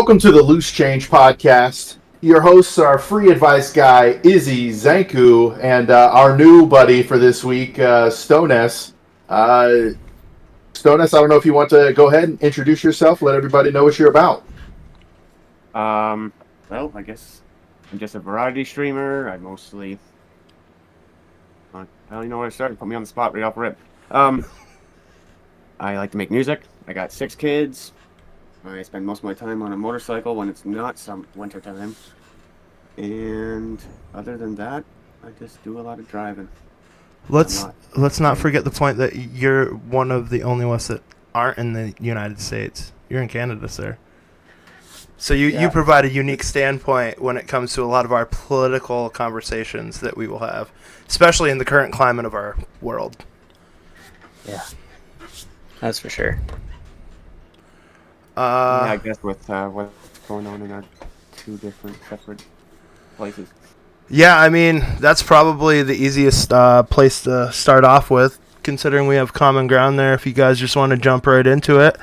Welcome to the Loose Change Podcast. Your hosts are free advice guy Izzy, Zanku, and our new buddy for this week, Stoness. Stoness, I don't know if you want to go ahead and introduce yourself, let everybody know what you're about. Well, I guess I'm just a variety streamer. I mostly... I don't even know where to start. Put me on the spot right off the rip. I like to make music. I got 6 kids. I spend most of my time on a motorcycle when it's not some winter time. And other than that, I just do a lot of driving. Let's not forget the point that you're one of the only ones that aren't in the United States. You're in Canada, sir. So you provide a unique standpoint when it comes to a lot of our political conversations that we will have, especially in the current climate of our world. Yeah, that's for sure. I guess with what's going on in our 2 different separate places. Yeah, I mean, that's probably the easiest place to start off with, considering we have common ground there if you guys just want to jump right into it.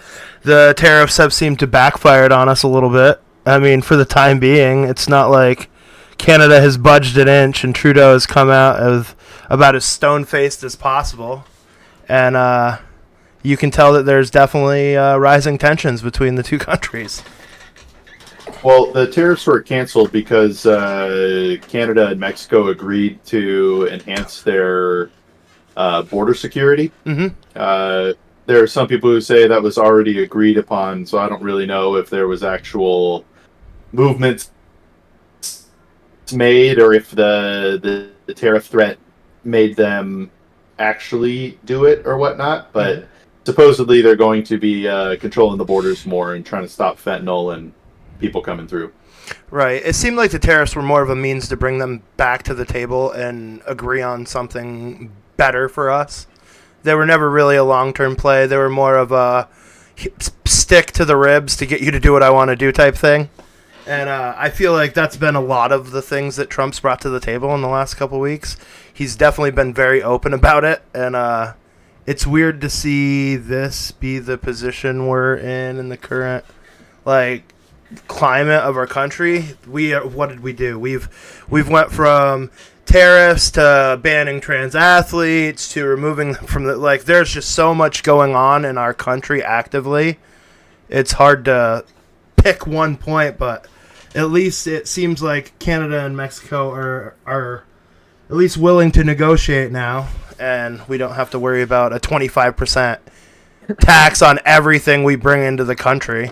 The tariffs have seemed to backfire on us a little bit. I mean, for the time being, it's not like Canada has budged an inch and Trudeau has come out as about as stone-faced as possible. And you can tell that there's definitely rising tensions between the 2 countries. Well, the tariffs were canceled because Canada and Mexico agreed to enhance their border security. Mm-hmm. There are some people who say that was already agreed upon, so I don't really know if there was actual movements made or if the tariff threat made them actually do it or whatnot, but supposedly they're going to be controlling the borders more and trying to stop fentanyl and people coming through. Right. It seemed like the tariffs were more of a means to bring them back to the table and agree on something better for us. They were never really a long-term play. They were more of a stick to the ribs to get you to do what I want to do type thing. And I feel like that's been a lot of the things that Trump's brought to the table in the last couple weeks. He's definitely been very open about it, and it's weird to see this be the position we're in the current, climate of our country. What did we do? We've went from tariffs to banning trans athletes to removing them from the there's just so much going on in our country actively. It's hard to pick one point, but at least it seems like Canada and Mexico are at least willing to negotiate now, and we don't have to worry about a 25% tax on everything we bring into the country,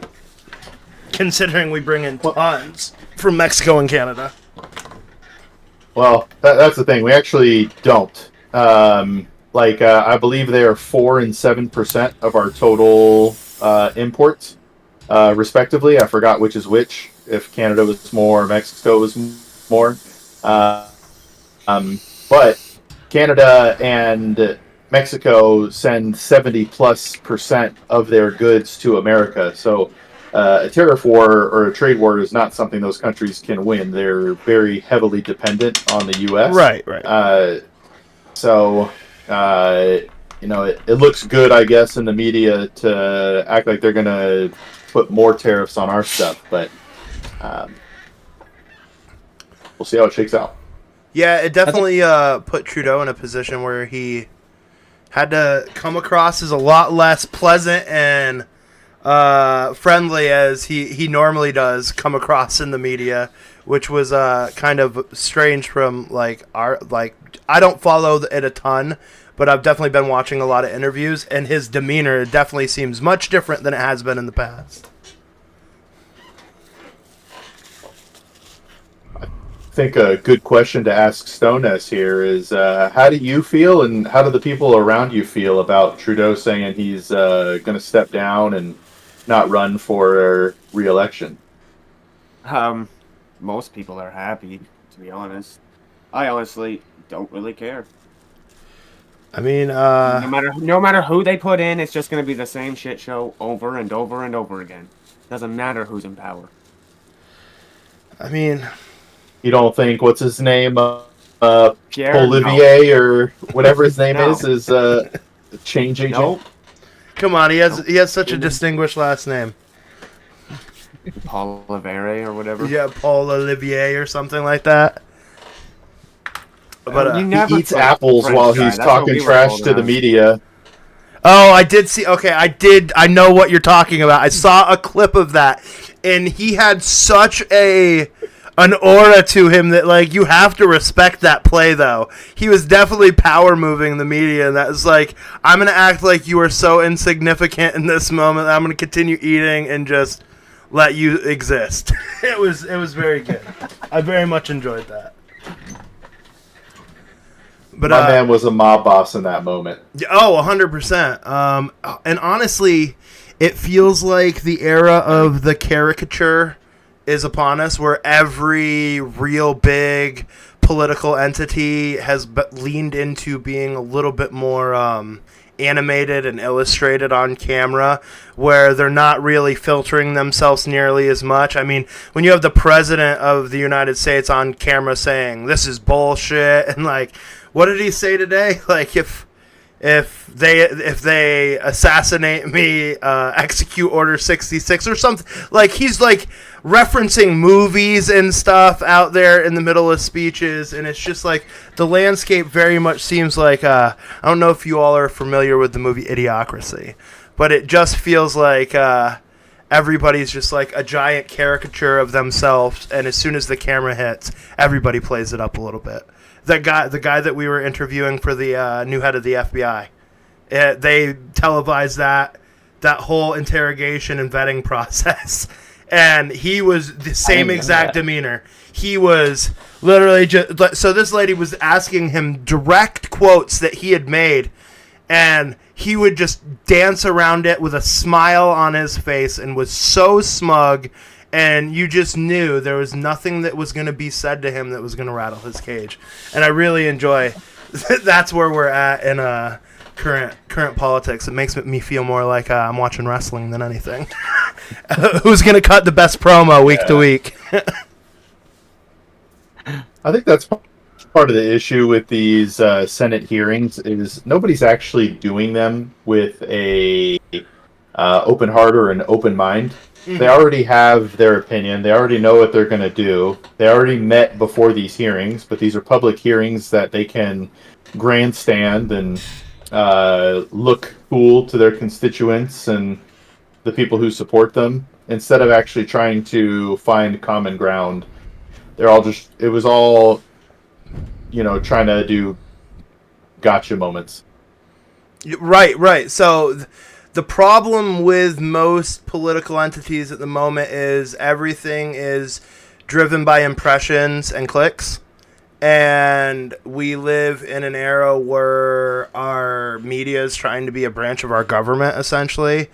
considering we bring in tons from Mexico and Canada. Well, that's the thing. We actually don't. I believe they are 4% and 7% of our total imports, respectively. I forgot which is which. If Canada was more, Mexico was more. But Canada and Mexico send 70+% of their goods to America. So a tariff war or a trade war is not something those countries can win. They're very heavily dependent on the U.S. Right. It looks good, I guess, in the media to act like they're going to put more tariffs on our stuff, but we'll see how it shakes out. Yeah, it definitely put Trudeau in a position where he had to come across as a lot less pleasant and friendly as he normally does come across in the media, which was kind of strange from I don't follow it a ton, but I've definitely been watching a lot of interviews, and his demeanor definitely seems much different than it has been in the past. I think a good question to ask Stoness here is, how do you feel and how do the people around you feel about Trudeau saying he's going to step down and not run for re-election? Most people are happy, to be honest. I honestly don't really care. I mean, no matter who they put in, it's just going to be the same shit show over and over and over again. Doesn't matter who's in power. I mean, you don't think what's his name, Pierre, Olivier or whatever his name No. is change agent? No. come on, he has such a distinguished last name. Paul Revere or whatever. Yeah, Paul Olivier or something like that. But You never He eats put a apples French while guy. he's That's what talking we were trash told to the around. media. oh, I did see. Okay, I know what you're talking about. I saw a clip of that, and he had such an aura to him that, like, you have to respect that play, though. He was definitely power moving the media, and that was like, I'm gonna act like you are so insignificant in this moment that I'm gonna continue eating and just let you exist. It was very good. I very much enjoyed that. But My man was a mob boss in that moment. oh, 100%. And honestly, it feels like the era of the caricature is upon us, where every real big political entity has leaned into being a little bit more animated and illustrated on camera, where they're not really filtering themselves nearly as much. I mean, when you have the president of the United States on camera saying this is bullshit, and like, what did he say today? Like, if they assassinate me, execute Order 66 or something. Like, he's like referencing movies and stuff out there in the middle of speeches, and it's just like the landscape very much seems like I don't know if you all are familiar with the movie Idiocracy, but it just feels like everybody's just like a giant caricature of themselves, and as soon as the camera hits, everybody plays it up a little bit. The guy that we were interviewing for the new head of the FBI, they televised that whole interrogation and vetting process, and he was the same exact demeanor. He was literally just so this lady was asking him direct quotes that he had made, and he would just dance around it with a smile on his face and was so smug. And you just knew there was nothing that was going to be said to him that was going to rattle his cage. And I really enjoy that's where we're at in current politics. It makes me feel more like I'm watching wrestling than anything. Who's going to cut the best promo week to week? I think that's part of the issue with these Senate hearings is nobody's actually doing them with a open heart or an open mind. They already have their opinion. They already know what they're going to do. They already met before these hearings, but these are public hearings that they can grandstand and look cool to their constituents and the people who support them, instead of actually trying to find common ground. It was all, trying to do gotcha moments. Right. So the problem with most political entities at the moment is everything is driven by impressions and clicks. And we live in an era where our media is trying to be a branch of our government, essentially.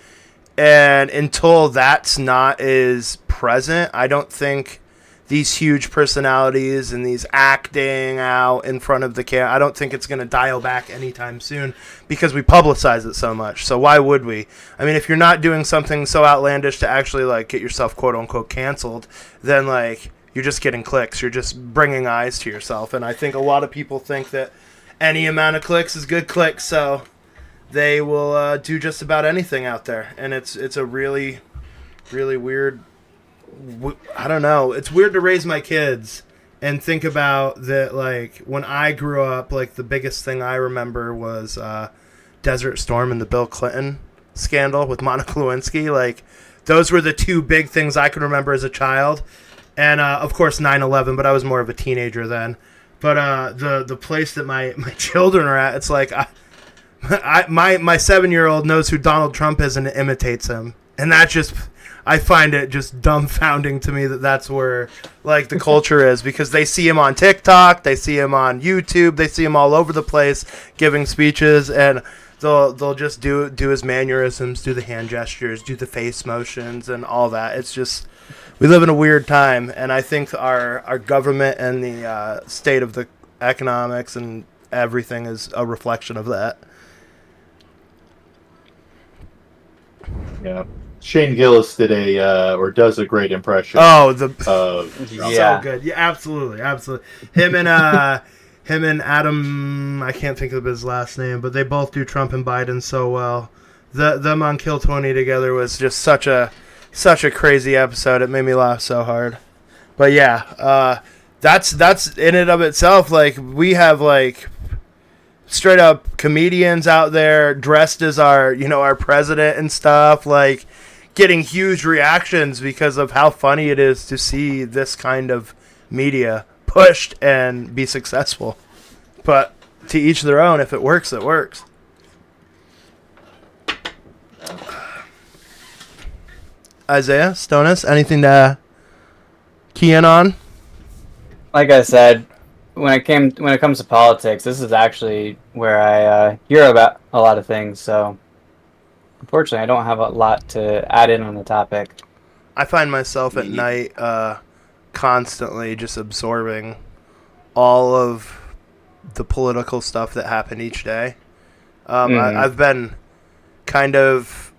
And until that's not as present, I don't think these huge personalities and these acting out in front of the camera, I don't think it's going to dial back anytime soon because we publicize it so much. So why would we? I mean, if you're not doing something so outlandish to actually like get yourself quote unquote canceled, then like you're just getting clicks. You're just bringing eyes to yourself. And I think a lot of people think that any amount of clicks is good clicks. So they will do just about anything out there. And it's a really, really weird, I don't know. It's weird to raise my kids and think about that. Like when I grew up, like the biggest thing I remember was Desert Storm and the Bill Clinton scandal with Monica Lewinsky. Like those were the two big things I could remember as a child. And of course 9/11, but I was more of a teenager then. But the place that my children are at, it's like my 7-year-old knows who Donald Trump is and imitates him, and that just. I find it just dumbfounding to me that that's where like the culture is, because they see him on TikTok, they see him on YouTube, they see him all over the place giving speeches, and they'll just do his mannerisms, do the hand gestures, do the face motions, and all that. It's just we live in a weird time, and I think our government and the state of the economics and everything is a reflection of that. Yeah. Shane Gillis did does a great impression. Oh, Yeah. so good. Yeah, absolutely. Him and Adam, I can't think of his last name, but they both do Trump and Biden so well. Them on Kill 20 together was just such a such a crazy episode. It made me laugh so hard. But yeah, that's in and of itself. Like, we have like straight up comedians out there dressed as our president and stuff, like getting huge reactions because of how funny it is to see this kind of media pushed and be successful. But to each their own. If it works, it works. Isaiah, Stonus, anything to key in on? Like I said, when it comes to politics, this is actually where I hear about a lot of things. So, unfortunately, I don't have a lot to add in on the topic. I find myself at night constantly just absorbing all of the political stuff that happened each day. I've been kind of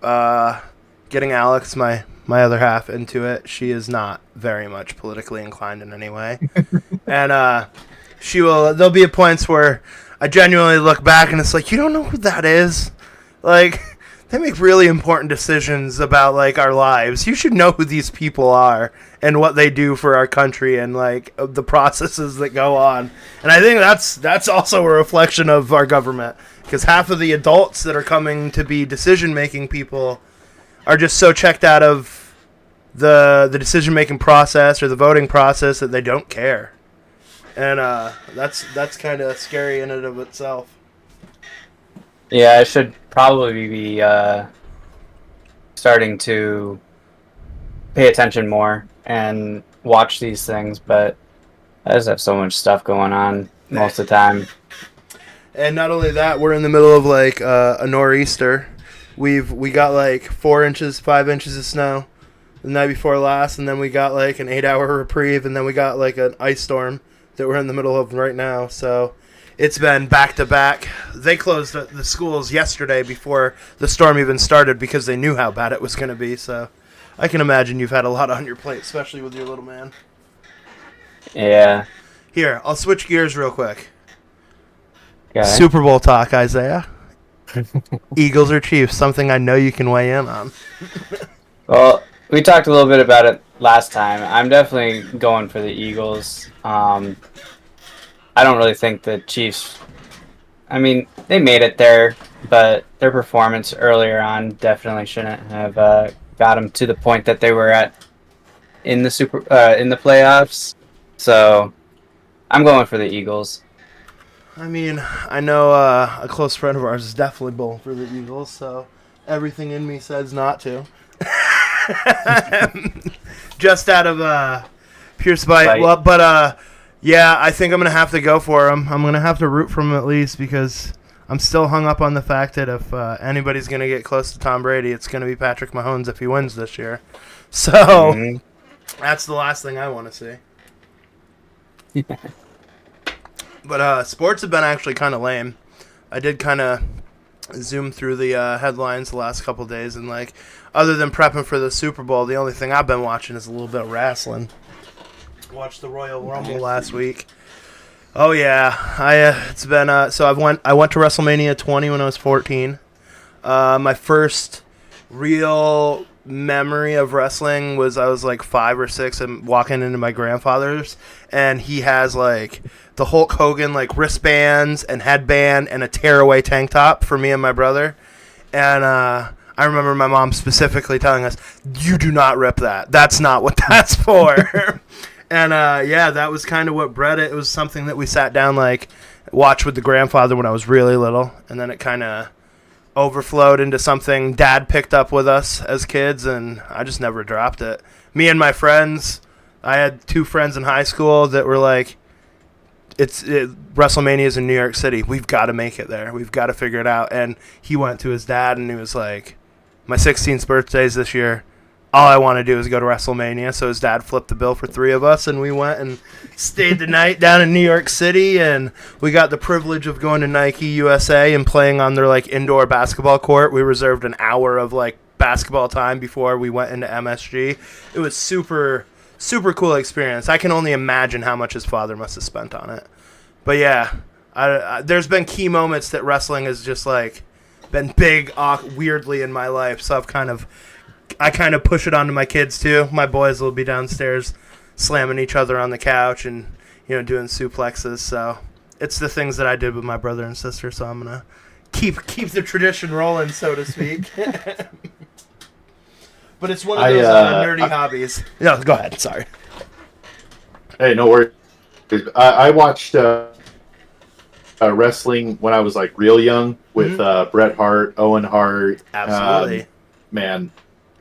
getting Alex, my other half, into it. She is not very much politically inclined in any way. And there'll be points where I genuinely look back and it's like, you don't know who that is? Like, they make really important decisions about, like, our lives. You should know who these people are and what they do for our country and, like, the processes that go on. And I think that's also a reflection of our government, because half of the adults that are coming to be decision-making people are just so checked out of the decision-making process or the voting process that they don't care. And that's kind of scary in and of itself. Yeah, I should probably be starting to pay attention more and watch these things, but I just have so much stuff going on most of the time. And not only that, we're in the middle of like a nor'easter. We got like 4 inches, 5 inches of snow the night before last, and then we got like an 8-hour reprieve, and then we got like an ice storm that we're in the middle of right now. So it's been back to back. They closed the schools yesterday before the storm even started because they knew how bad it was going to be. So I can imagine you've had a lot on your plate, especially with your little man. Yeah. Here, I'll switch gears real quick. Okay. Super Bowl talk, Isaiah. Eagles or Chiefs, something I know you can weigh in on. Well, we talked a little bit about it last time. I'm definitely going for the Eagles. I don't really think the Chiefs... I mean, they made it there, but their performance earlier on definitely shouldn't have got them to the point that they were at in the playoffs. So, I'm going for the Eagles. I mean, I know a close friend of ours is definitely bowling for the Eagles, so everything in me says not to. Just out of pure spite. Well, but yeah, I think I'm going to have to go for him. I'm going to have to root for him at least, because I'm still hung up on the fact that if anybody's going to get close to Tom Brady, it's going to be Patrick Mahomes if he wins this year. So that's the last thing I want to see. But sports have been actually kind of lame. I did kind of zoom through the headlines the last couple days, and like, other than prepping for the Super Bowl, the only thing I've been watching is a little bit of wrestling. Watched the Royal Rumble last week. Oh yeah, it's been so I went to WrestleMania 20 when I was 14. My first real memory of wrestling was I was like 5 or 6 and walking into my grandfather's, and he has like the Hulk Hogan like wristbands and headband and a tearaway tank top for me and my brother. And I remember my mom specifically telling us, "You do not rip that. That's not what that's for." And yeah, that was kind of what bred it. It was something that we sat down like watched with the grandfather when I was really little, and then it kind of overflowed into something Dad picked up with us as kids, and I just never dropped it. Me and my friends, I had 2 friends in high school that were like, WrestleMania is in New York City. We've got to make it there. We've got to figure it out. And he went to his dad, and he was like, my 16th birthday's this year. All I want to do is go to WrestleMania. So his dad flipped the bill for 3 of us, and we went and stayed the night down in New York City, and we got the privilege of going to Nike USA and playing on their like indoor basketball court. We reserved an hour of like basketball time before we went into MSG. It was super, super cool experience. I can only imagine how much his father must have spent on it. But yeah, there's been key moments that wrestling has just like been big, weirdly in my life, so I've kind of I kind of push it onto my kids too. My boys will be downstairs slamming each other on the couch and doing suplexes. So it's the things that I did with my brother and sister. So I'm gonna keep the tradition rolling, so to speak. But it's one of those nerdy hobbies. No, go ahead. Sorry. Hey, no worries. I watched wrestling when I was like real young with Bret Hart, Owen Hart. Absolutely.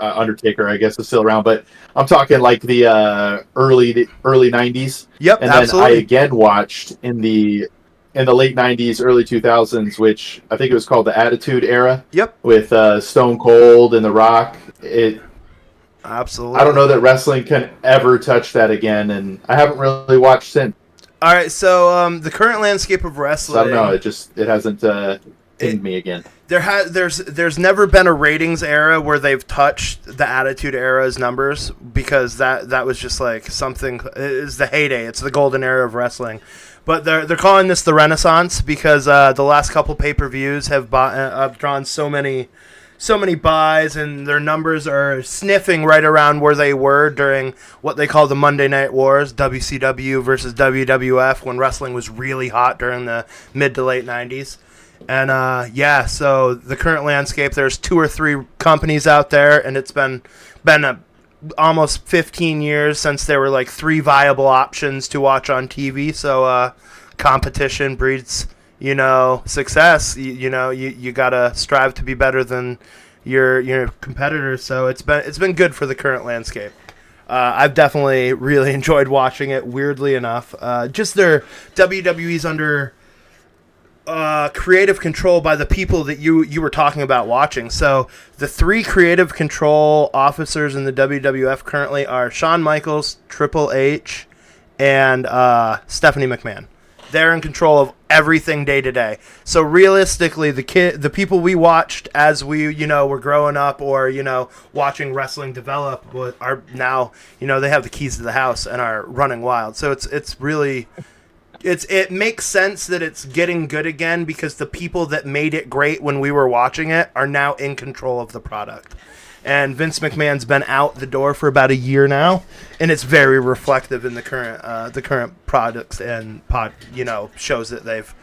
Undertaker, I guess, is still around, but I'm talking like the early 90s. Yep, and absolutely. then I again watched in the late 90s, early 2000s, which I think it was called the Attitude Era. Yep. With Stone Cold and The Rock. Absolutely. I don't know that wrestling can ever touch that again, and I haven't really watched since. All right, so the current landscape of wrestling. So I don't know. It hasn't pinged me again. There's never been a ratings era where they've touched the Attitude Era's numbers, because that was just like something. It's the heyday. It's the golden era of wrestling. But they're calling this the Renaissance because the last couple pay-per-views have drawn so many buys, and their numbers are sniffing right around where they were during what they call the Monday Night Wars, WCW versus WWF, when wrestling was really hot during the mid to late 90s. And so the current landscape, there's 2 or 3 companies out there, and it's been almost 15 years since there were like 3 viable options to watch on TV. So competition breeds success. You gotta strive to be better than your competitors. So it's been good for the current landscape. I've definitely really enjoyed watching it. Weirdly enough, just their WWE's under creative control by the people that you were talking about watching. So the 3 creative control officers in the WWF currently are Shawn Michaels, Triple H, and Stephanie McMahon. They're in control of everything day to day. So realistically, the people we watched as we were growing up, or watching wrestling develop, are now they have the keys to the house and are running wild. So it's really it makes sense that it's getting good again, because the people that made it great when we were watching it are now in control of the product. And Vince McMahon's been out the door for about a year now, and it's very reflective in the current products and shows that they've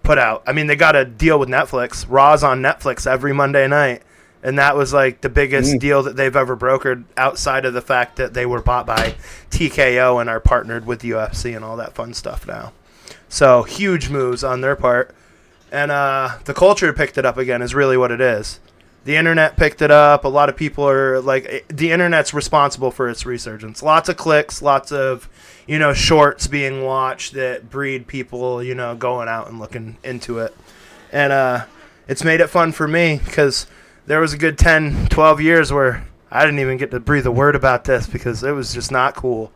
put out. I mean, they got a deal with Netflix. Raw's on Netflix every Monday night, and that was like the biggest deal that they've ever brokered, outside of the fact that they were bought by TKO and are partnered with UFC and all that fun stuff now. So huge moves on their part, and the culture picked it up again is really what it is. The internet picked it up. A lot of people are like, the internet's responsible for its resurgence. Lots of clicks, lots of, shorts being watched that breed people, going out and looking into it. And it's made it fun for me, because there was a good 10, 12 years where I didn't even get to breathe a word about this, because it was just not cool.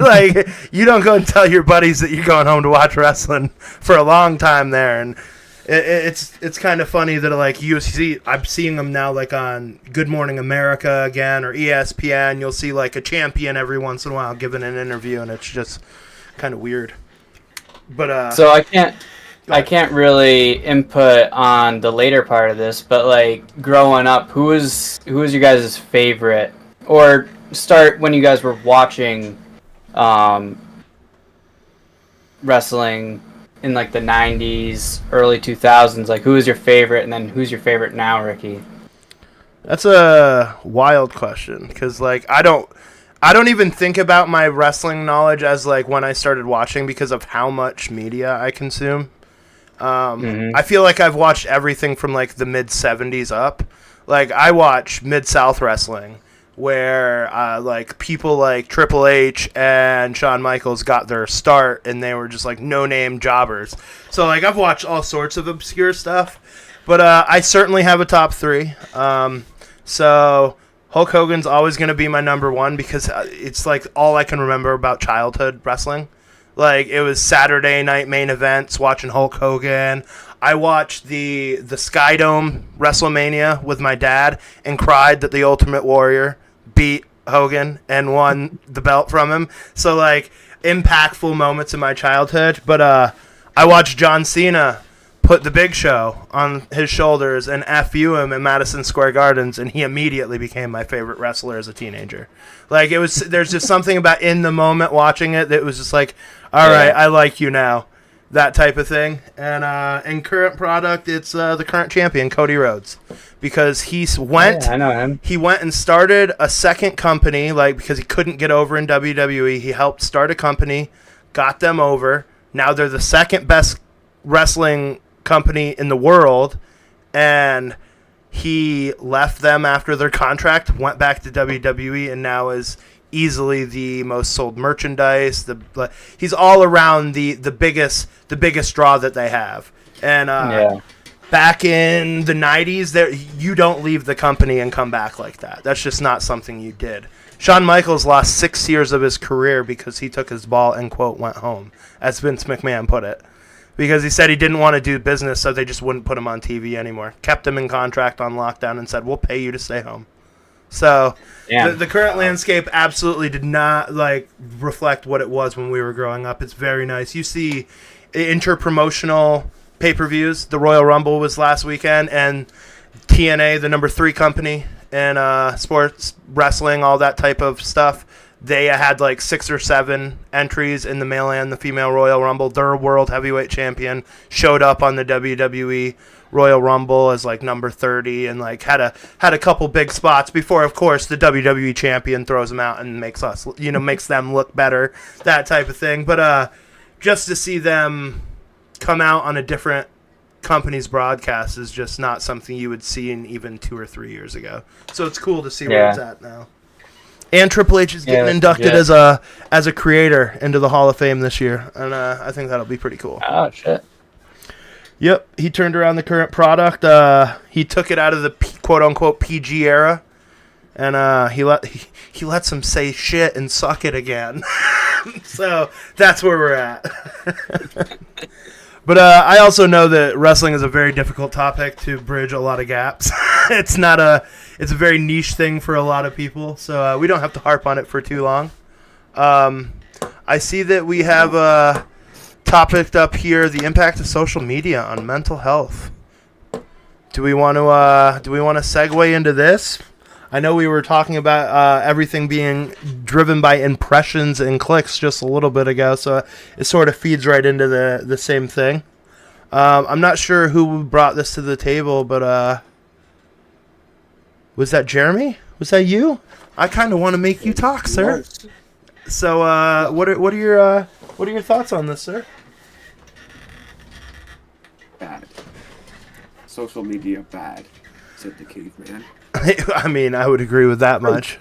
Like, you don't go and tell your buddies that you're going home to watch wrestling for a long time there. And it's kind of funny that I'm seeing them now like on Good Morning America again, or ESPN. You'll see like a champion every once in a while giving an interview, and it's just kind of weird. But so I can't really input on the later part of this, but like growing up, who was your guys' favorite, or start when you guys were watching wrestling in like the 90s, early 2000s, like who was your favorite, and then who's your favorite now, Ricky? That's a wild question, because like I don't even think about my wrestling knowledge as like when I started watching, because of how much media I consume. I feel like I've watched everything from like the mid 70s up. Like I watch Mid-South Wrestling, where like people like Triple H and Shawn Michaels got their start, and they were just like no-name jobbers. So like I've watched all sorts of obscure stuff, but I certainly have a top 3. So Hulk Hogan's always going to be my number 1, because it's like all I can remember about childhood wrestling. Like it was Saturday night main events, watching Hulk Hogan. I watched the Skydome WrestleMania with my dad and cried that the Ultimate Warrior beat Hogan and won the belt from him. So like impactful moments in my childhood. But I watched John Cena put the Big Show on his shoulders and FU him in Madison Square Gardens, and he immediately became my favorite wrestler as a teenager. Like, there's just something about in the moment watching it that was just like, all right, I like you now, that type of thing. And in current product, it's the current champion, Cody Rhodes, because I know him. He went and started a second company, like, because he couldn't get over in WWE. He helped start a company, got them over. Now they're the second best wrestling company in the world, and he left them after their contract, went back to WWE, and now is easily the most sold merchandise. He's all around the biggest draw that they have. And back in the 90s, you don't leave the company and come back like that. That's just not something you did. Shawn Michaels lost 6 years of his career because he took his ball and, quote, went home, as Vince McMahon put it. Because he said he didn't want to do business, so they just wouldn't put him on TV anymore. Kept him in contract on lockdown and said, we'll pay you to stay home. So the current landscape absolutely did not reflect what it was when we were growing up. It's very nice. You see inter-promotional pay-per-views. The Royal Rumble was last weekend, and TNA, the number 3 company in sports, wrestling, all that type of stuff, they had 6 or 7 entries in the male and the female Royal Rumble. Their world heavyweight champion showed up on the WWE Royal Rumble as number 30 and had a couple big spots before, of course, the WWE champion throws them out and makes them look better, that type of thing. But just to see them come out on a different company's broadcast is just not something you would see in even 2 or 3 years ago. So it's cool to see where it's at now. And Triple H is getting inducted as a creator into the Hall of Fame this year, and I think that'll be pretty cool. Oh shit! Yep, he turned around the current product. He took it out of the quote unquote PG era, and he lets him say shit and suck it again. So that's where we're at. But I also know that wrestling is a very difficult topic to bridge a lot of gaps. It's a very niche thing for a lot of people, so we don't have to harp on it for too long. I see that we have a topic up here: the impact of social media on mental health. Do we want to segue into this? I know we were talking about everything being driven by impressions and clicks just a little bit ago, so it sort of feeds right into the same thing. I'm not sure who brought this to the table, but was that Jeremy? Was that you? I kind of want to make you talk, sir. So, what are your thoughts on this, sir? Bad. Social media bad, said the caveman. I mean, I would agree with that much.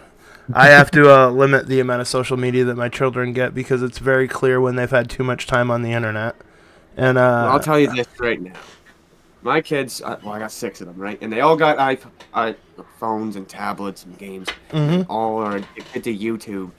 I have to limit the amount of social media that my children get because it's very clear when they've had too much time on the internet. And well, I'll tell you this right now. My kids, I got 6 of them, right? And they all got iPhones and tablets and games. Mm-hmm. All are addicted to YouTube.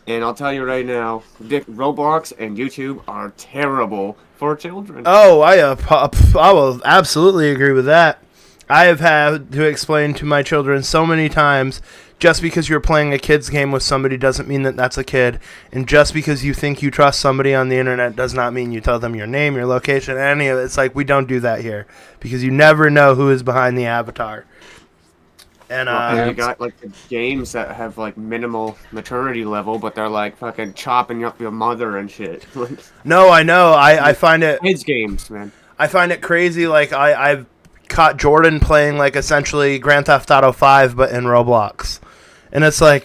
And I'll tell you right now, Roblox and YouTube are terrible for children. Oh, I will absolutely agree with that. I have had to explain to my children so many times, just because you're playing a kid's game with somebody doesn't mean that that's a kid. And just because you think you trust somebody on the internet does not mean you tell them your name, your location, any of it. It's we don't do that here. Because you never know who is behind the avatar. And you got the games that have minimal maturity level, but they're fucking chopping up your mother and shit. No, I know. I find it... Kids games, man. I find it crazy. I've caught Jordan playing essentially Grand Theft Auto 5 but in Roblox, and it's I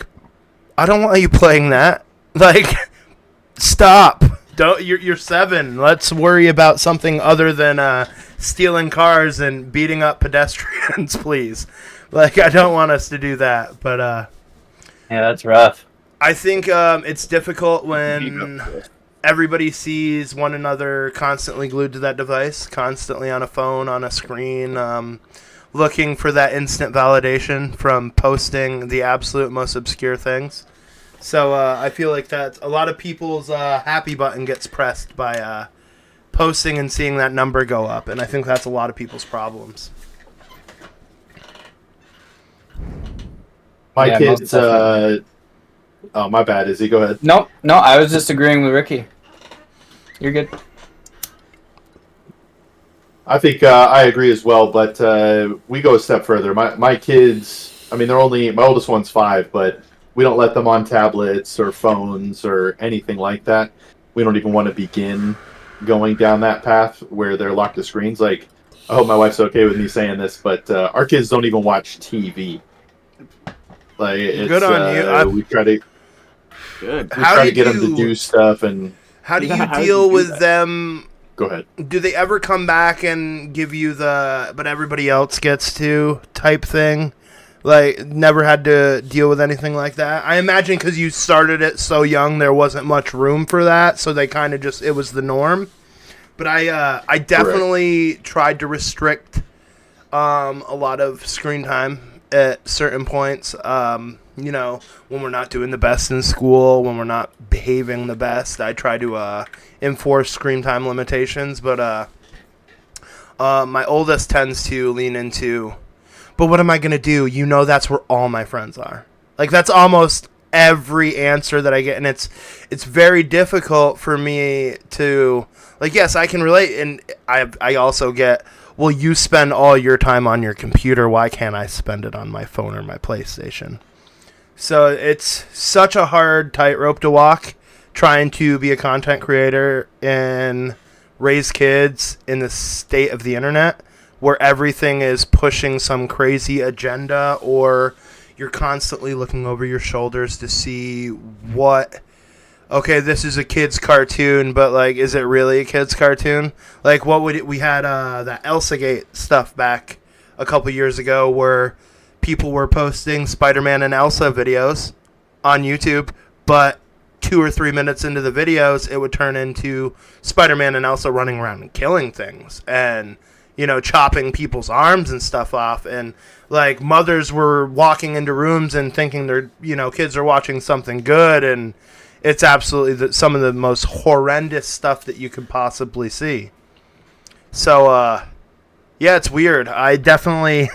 don't want you playing that. Stop. Don't. You're 7. Let's worry about something other than stealing cars and beating up pedestrians, please. I don't want us to do that. But yeah, that's rough. I think it's difficult when everybody sees one another constantly glued to that device, constantly on a phone, on a screen, looking for that instant validation from posting the absolute most obscure things. So I feel like that a lot of people's happy button gets pressed by posting and seeing that number go up, and I think that's a lot of people's problems. My kids... oh, my bad. Izzy, go ahead. No, I was just agreeing with Ricky. You're good. I think I agree as well, but we go a step further. My kids, I mean, my oldest one's 5, but we don't let them on tablets or phones or anything like that. We don't even want to begin going down that path where they're locked to screens. Like, I hope my wife's okay with me saying this, but our kids don't even watch TV. Like, Good on you. we try to Good. we try to get them to do stuff, and How do you How did deal you do with that? them? go ahead. Do they ever come back and give you the "but everybody else gets to" type thing? Like, never had to deal with anything like that? I imagine because you started it so young, there wasn't much room for that, so they kind of just, it was the norm. But I definitely tried to restrict a lot of screen time at certain points. You know, when we're not doing the best in school, when we're not behaving the best, I try to enforce screen time limitations. But my oldest tends to lean into, but what am I going to do? You know, that's where all my friends are. Like, that's almost every answer that I get. And it's very difficult for me to, like, yes, I can relate. And I also get, well, you spend all your time on your computer. Why can't I spend it on my phone or my PlayStation? So it's such a hard tightrope to walk trying to be a content creator and raise kids in the state of the internet where everything is pushing some crazy agenda, or you're constantly looking over your shoulders to see what, okay, this is a kid's cartoon, but, like, is it really a kid's cartoon? Like, what would it, we had that ElsaGate stuff back a couple years ago where people were posting Spider-Man and Elsa videos on YouTube, but 2 or 3 minutes into the videos, it would turn into Spider-Man and Elsa running around and killing things and, you know, chopping people's arms and stuff off. And, like, mothers were walking into rooms and thinking their, you know, kids are watching something good, and it's absolutely some of the most horrendous stuff that you could possibly see. So, yeah, it's weird. I definitely,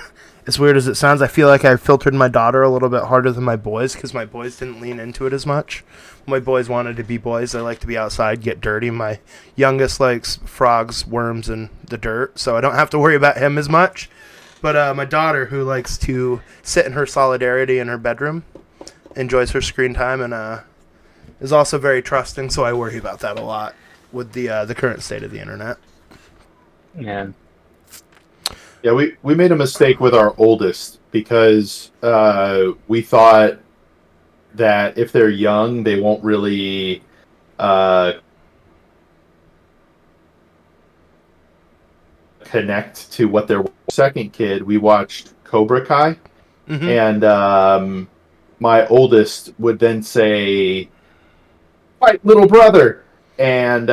as weird as it sounds, I feel like I filtered my daughter a little bit harder than my boys because my boys didn't lean into it as much. My boys wanted to be boys. They like to be outside, get dirty. My youngest likes frogs, worms, and the dirt, so I don't have to worry about him as much. But my daughter, who likes to sit in her solidarity in her bedroom, enjoys her screen time and is also very trusting, so I worry about that a lot with the current state of the internet. Yeah. Yeah, we made a mistake with our oldest because we thought that if they're young, they won't really connect to what they're. Second kid, we watched Cobra Kai, and my oldest would then say, "Fight, little brother," and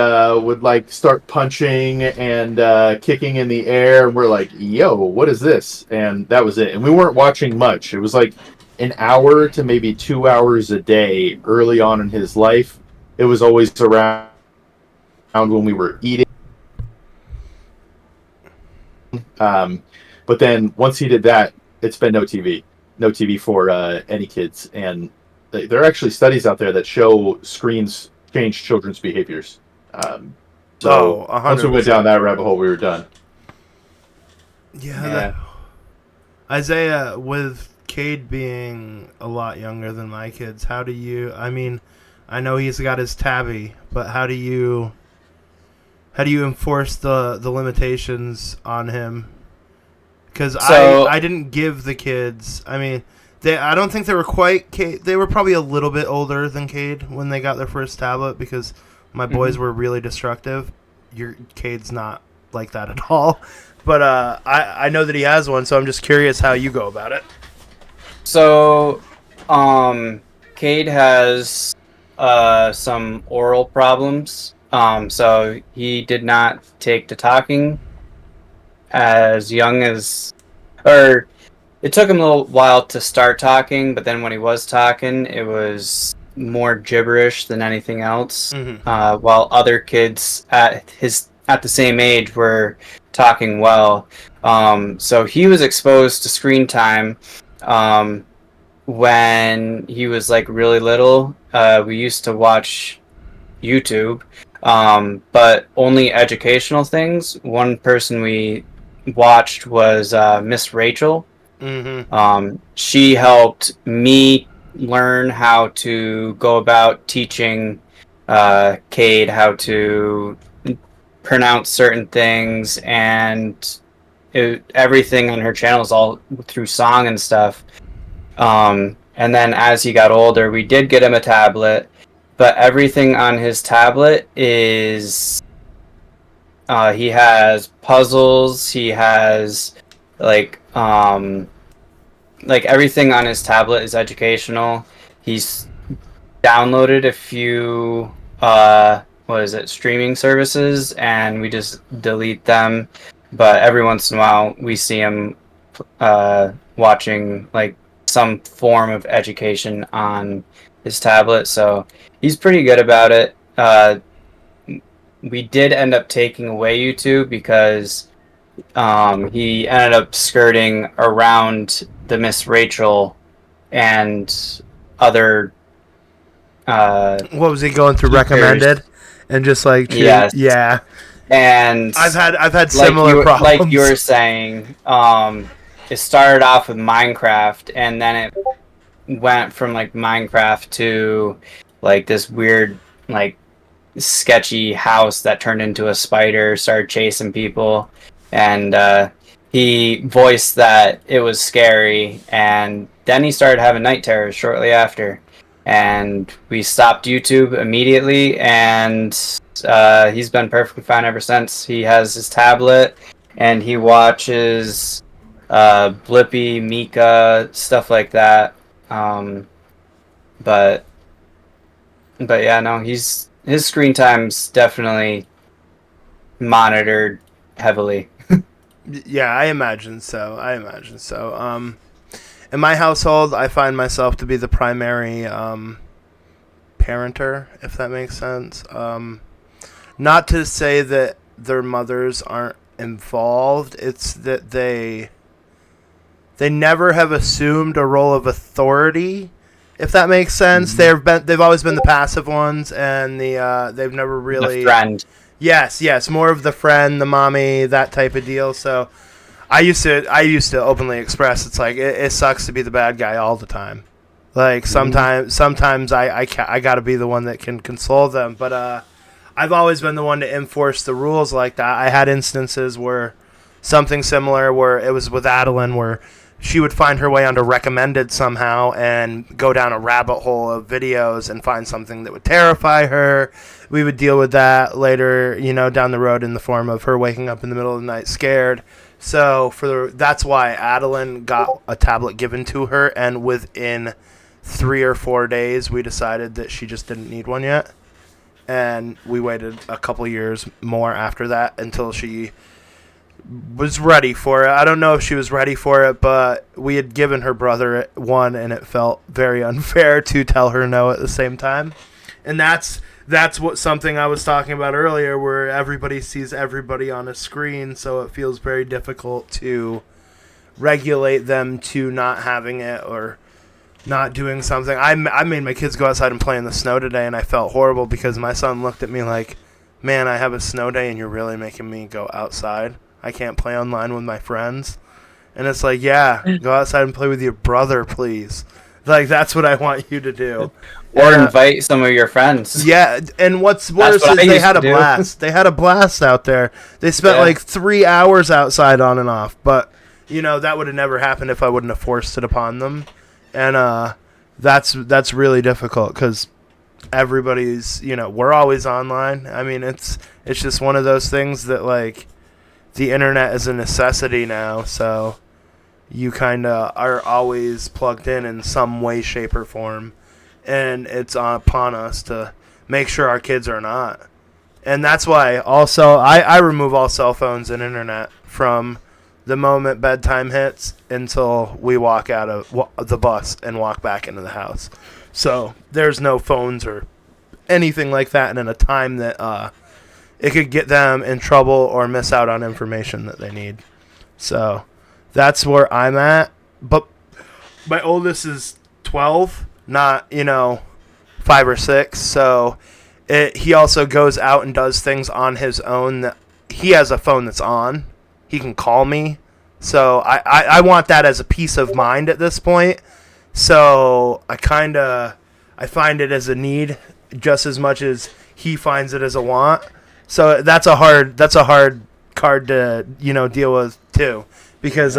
would, like, start punching and kicking in the air, and we're like, "Yo, what is this?" And that was it. And we weren't watching much. It was like an hour to maybe 2 hours a day early on in his life. It was always around when we were eating. But then once he did that, it's been no TV for any kids. And there are actually studies out there that show screens change children's behaviors. So 100%. once we went down that rabbit hole, we were done. Yeah. Isaiah, with Cade being a lot younger than my kids, how do you, I mean, I know he's got his tabby, but how do you enforce the limitations on him? Because I didn't give the kids, I mean, I don't think they were quite Cade. They were probably a little bit older than Cade when they got their first tablet because my boys were really destructive. Your Cade's not like that at all. But I know that he has one, so I'm just curious how you go about it. So, Cade has some oral problems. So he did not take to talking as young as, or it took him a little while to start talking, but then when he was talking, it was more gibberish than anything else. While other kids at the same age were talking well. So he was exposed to screen time when he was, like, really little. We used to watch YouTube. but only educational things. One person we watched was Miss Rachel. She helped me learn how to go about teaching Cade how to pronounce certain things, and everything on her channel is all through song and stuff. And then as he got older, we did get him a tablet, but everything on his tablet is he has puzzles, he has like everything on his tablet is educational. He's downloaded a few streaming services, and we just delete them, but every once in a while we see him watching like some form of education on his tablet, so he's pretty good about it. We did end up taking away YouTube because he ended up skirting around the Miss Rachel and other what was he going through recommended and just like yes. Yeah, and I've had similar problems like you were saying. It started off with Minecraft, and then it went from like Minecraft to like this weird like sketchy house that turned into a spider, started chasing people, and he voiced that it was scary, and then he started having night terrors shortly after, and we stopped YouTube immediately, and he's been perfectly fine ever since. He has his tablet and he watches Blippi, Mika, stuff like that. But yeah, no, his screen time's definitely monitored heavily. Yeah, I imagine so. In my household, I find myself to be the primary parenter, if that makes sense. Not to say that their mothers aren't involved. It's that they never have assumed a role of authority, if that makes sense. Mm-hmm. They've always been the passive ones, and they've never really the friend. Yes, more of the friend, the mommy, that type of deal. So I used to openly express, it's like it sucks to be the bad guy all the time. Like sometimes I got to be the one that can console them, but I've always been the one to enforce the rules like that. I had instances where something similar, where it was with Adeline, where she would find her way onto recommended somehow and go down a rabbit hole of videos and find something that would terrify her. We would deal with that later, down the road in the form of her waking up in the middle of the night scared. So that's why Adeline got a tablet given to her, and within 3 or 4 days, we decided that she just didn't need one yet. And we waited a couple years more after that until she was ready for it. I don't know if she was ready for it, but we had given her brother one, and it felt very unfair to tell her no at the same time. And that's what something I was talking about earlier, where everybody sees everybody on a screen, so it feels very difficult to regulate them to not having it or not doing something. I made my kids go outside and play in the snow today, and I felt horrible because my son looked at me like, man, I have a snow day and you're really making me go outside. I can't play online with my friends. And it's like, yeah, go outside and play with your brother, please. Like, that's what I want you to do. Or invite some of your friends. Yeah, and what's worse is they had a blast. They had a blast out there. They spent like 3 hours outside on and off. But, that would have never happened if I wouldn't have forced it upon them. And that's really difficult because everybody's, we're always online. I mean, it's just one of those things that, like, the internet is a necessity now, so you kind of are always plugged in some way, shape, or form. And it's upon us to make sure our kids are not. And that's why also I remove all cell phones and internet from the moment bedtime hits until we walk out of the bus and walk back into the house. So there's no phones or anything like that, and in a time that it could get them in trouble or miss out on information that they need. So that's where I'm at. But my oldest is 12, not 5 or 6. So he also goes out and does things on his own. That he has a phone that's on. He can call me. So I want that as a peace of mind at this point. So I find it as a need just as much as he finds it as a want. So that's a hard card to deal with too, because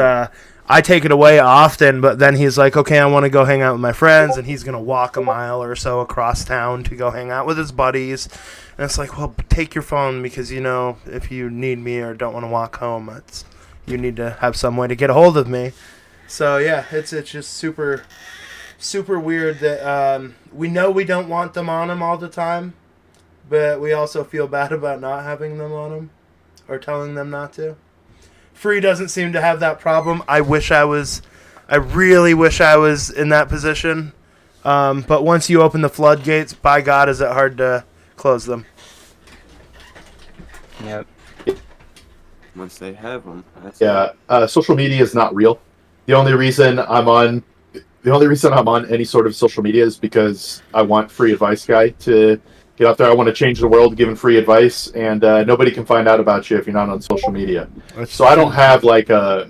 I take it away often, but then he's like, okay, I want to go hang out with my friends, and he's gonna walk a mile or so across town to go hang out with his buddies, and it's like, well, take your phone, because if you need me or don't want to walk home, you need to have some way to get a hold of me. So yeah, it's just super weird that we know we don't want them on him all the time, but we also feel bad about not having them on him or telling them not to. Free doesn't seem to have that problem. I really wish I was in that position. But once you open the floodgates, by God, is it hard to close them. Yep. Once they have them. Social media is not real. The only reason I'm on any sort of social media is because I want Free Advice Guy to get out there. I want to change the world giving free advice, and nobody can find out about you if you're not on social media. So I don't have like a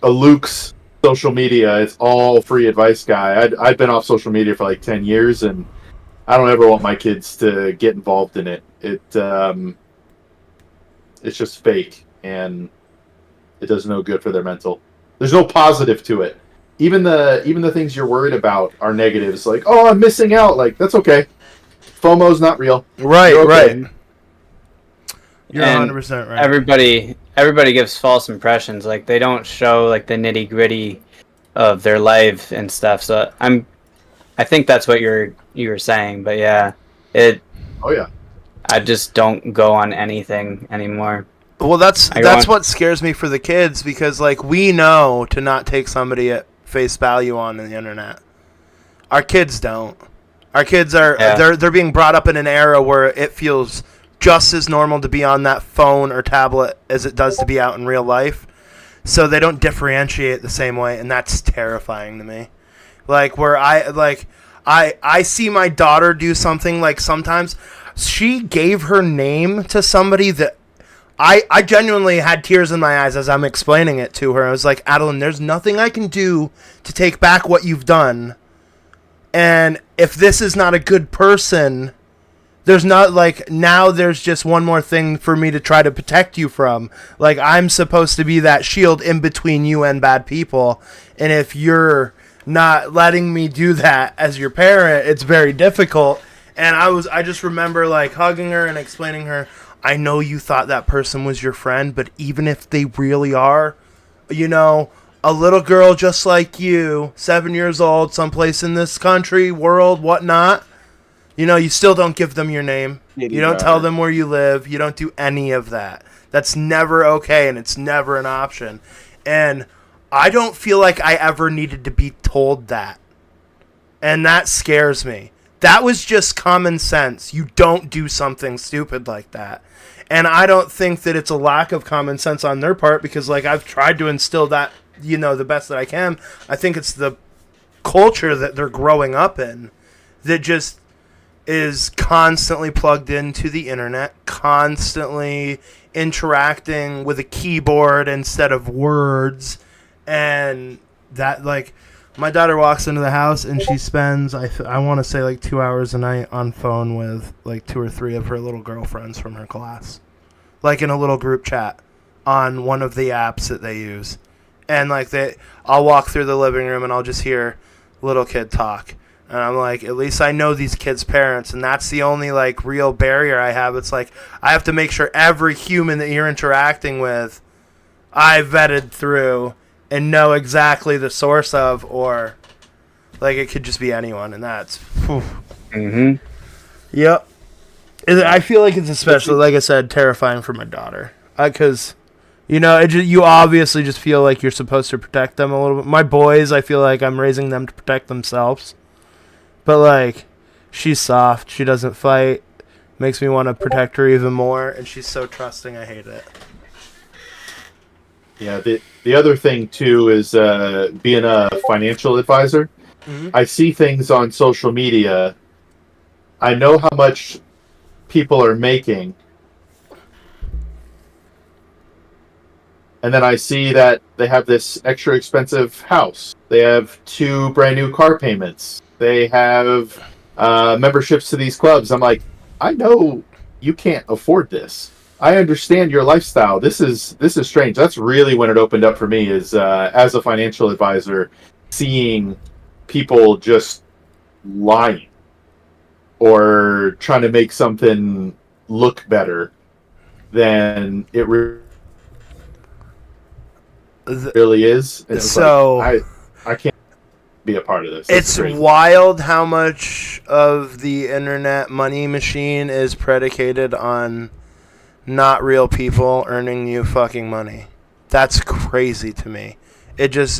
Luke's social media. It's all Free Advice Guy. I've been off social media for like 10 years, and I don't ever want my kids to get involved in it. It's just fake, and it does no good for their mental. There's no positive to it. Even the things you're worried about are negatives. Like, oh, I'm missing out. Like, that's okay. FOMO's not real. Right, okay. right. You're 100% right. Everybody gives false impressions. Like, they don't show like the nitty gritty of their life and stuff. So I think that's what you were saying. But yeah, Oh yeah. I just don't go on anything anymore. Well, that's what scares me for the kids, because like we know to not take somebody at face value on the internet. Our kids don't. Our kids are they're being brought up in an era where it feels just as normal to be on that phone or tablet as it does to be out in real life. So they don't differentiate the same way, and that's terrifying to me. Like where I see my daughter do something, like sometimes she gave her name to somebody that I genuinely had tears in my eyes as I'm explaining it to her. I was like, Adeline, there's nothing I can do to take back what you've done. And if this is not a good person, there's not now there's just one more thing for me to try to protect you from. Like, I'm supposed to be that shield in between you and bad people. And if you're not letting me do that as your parent, it's very difficult. And I just remember hugging her and explaining her, I know you thought that person was your friend, but even if they really are, a little girl just like you, 7 years old, someplace in this country, world, whatnot, you still don't give them your name. You don't tell them where you live. You don't do any of that. That's never okay, and it's never an option. And I don't feel like I ever needed to be told that. And that scares me. That was just common sense. You don't do something stupid like that. And I don't think that it's a lack of common sense on their part, because I've tried to instill that, the best that I can. I think it's the culture that they're growing up in that just is constantly plugged into the internet, constantly interacting with a keyboard instead of words. And that, my daughter walks into the house and she spends, I want to say 2 hours a night on phone with 2 or 3 of her little girlfriends from her class. In a little group chat on one of the apps that they use. And I'll walk through the living room and I'll just hear little kid talk. And I'm like, at least I know these kids' parents. And that's the only real barrier I have. It's I have to make sure every human that you're interacting with, I vetted through and know exactly the source of, or it could just be anyone, and that's Yep. I feel like it's especially, like I said, terrifying for my daughter, because you obviously just feel like you're supposed to protect them a little bit. My boys, I feel like I'm raising them to protect themselves, but she's soft, she doesn't fight, makes me want to protect her even more, and she's so trusting, I hate it. Yeah, the other thing, too, is being a financial advisor. Mm-hmm. I see things on social media. I know how much people are making, and then I see that they have this extra expensive house. They have 2 brand new car payments. They have memberships to these clubs. I'm like, I know you can't afford this. I understand your lifestyle. This is strange. That's really when it opened up for me, is as a financial advisor, seeing people just lying or trying to make something look better than it really is. And it's So like, I can't be a part of this. it's wild how much of the internet money machine is predicated on not real people earning you fucking money. That's crazy to me. It's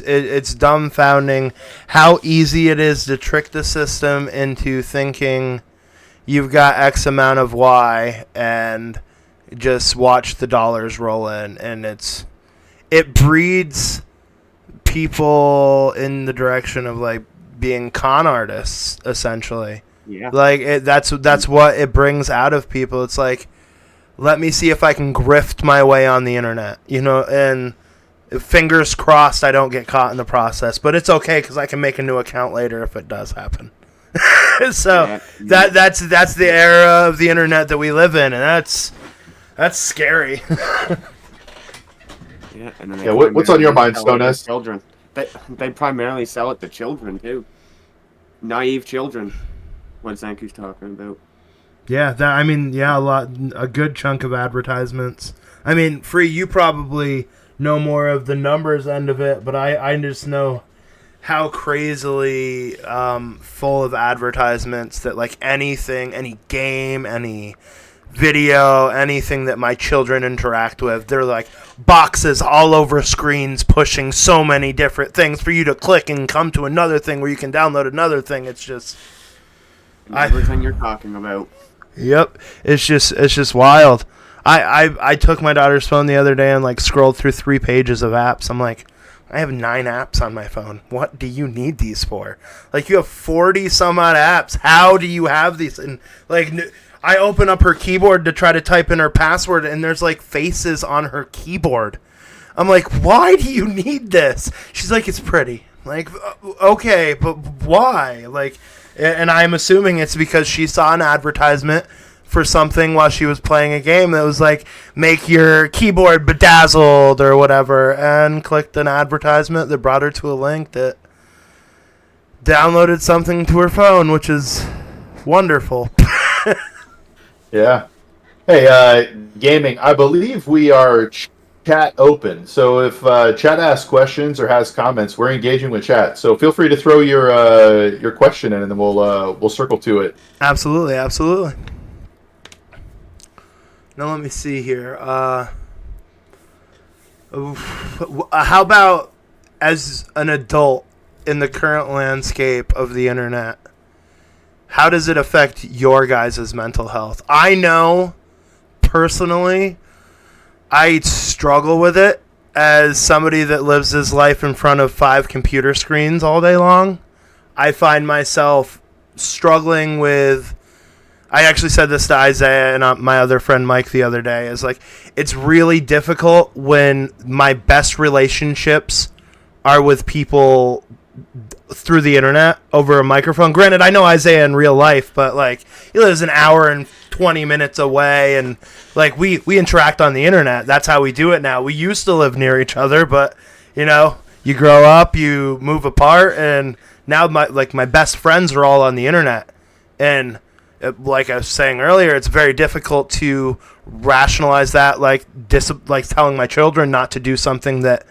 dumbfounding how easy it is to trick the system into thinking you've got X amount of Y and just watch the dollars roll in, and it breeds people in the direction of like being con artists, essentially. Yeah. Like that's what it brings out of people. It's like, let me see if I can grift my way on the internet, and fingers crossed I don't get caught in the process. But it's okay because I can make a new account later if it does happen. So that's the era of the internet that we live in, and that's scary. Yeah, and then what's on your mind, sell it to Stoness? children. They primarily sell it to children too. Naive children. What Zanku's talking about. Yeah, a good chunk of advertisements. I mean, Free, you probably know more of the numbers end of it, but I just know how crazily full of advertisements that, like, anything, any game, any video, anything that my children interact with, they're like boxes all over screens pushing so many different things for you to click and come to another thing where you can download another thing. It's just everything you're talking about. Yep, it's just wild. I took my daughter's phone the other day and like scrolled through 3 pages of apps. I'm like, I have 9 apps on my phone. What do you need these for? Like, you have 40 some odd apps. How do you have these? And like, I open up her keyboard to try to type in her password, and there's like faces on her keyboard. I'm like, why do you need this? She's like, it's pretty. Like, okay, but why? Like, and I'm assuming it's because she saw an advertisement for something while she was playing a game that was like, make your keyboard bedazzled or whatever, and clicked an advertisement that brought her to a link that downloaded something to her phone, which is wonderful. Yeah. Hey, gaming, I believe we are chat open. So if chat asks questions or has comments, we're engaging with chat. So feel free to throw your question in, and then we'll circle to it. Absolutely. Now let me see here. How about as an adult in the current landscape of the internet? How does it affect your guys' mental health? I know, personally, I struggle with it as somebody that lives his life in front of 5 computer screens all day long. I find myself struggling with... I actually said this to Isaiah and my other friend Mike the other day. Is like, it's really difficult when my best relationships are with people through the internet over a microphone. Granted, I know Isaiah in real life, but like, he lives an hour and 20 minutes away, and like we interact on the internet. That's how we do it now. We used to live near each other, but you grow up, you move apart, and now my best friends are all on the internet. And like I was saying earlier, it's very difficult to rationalize that, like telling my children not to do something that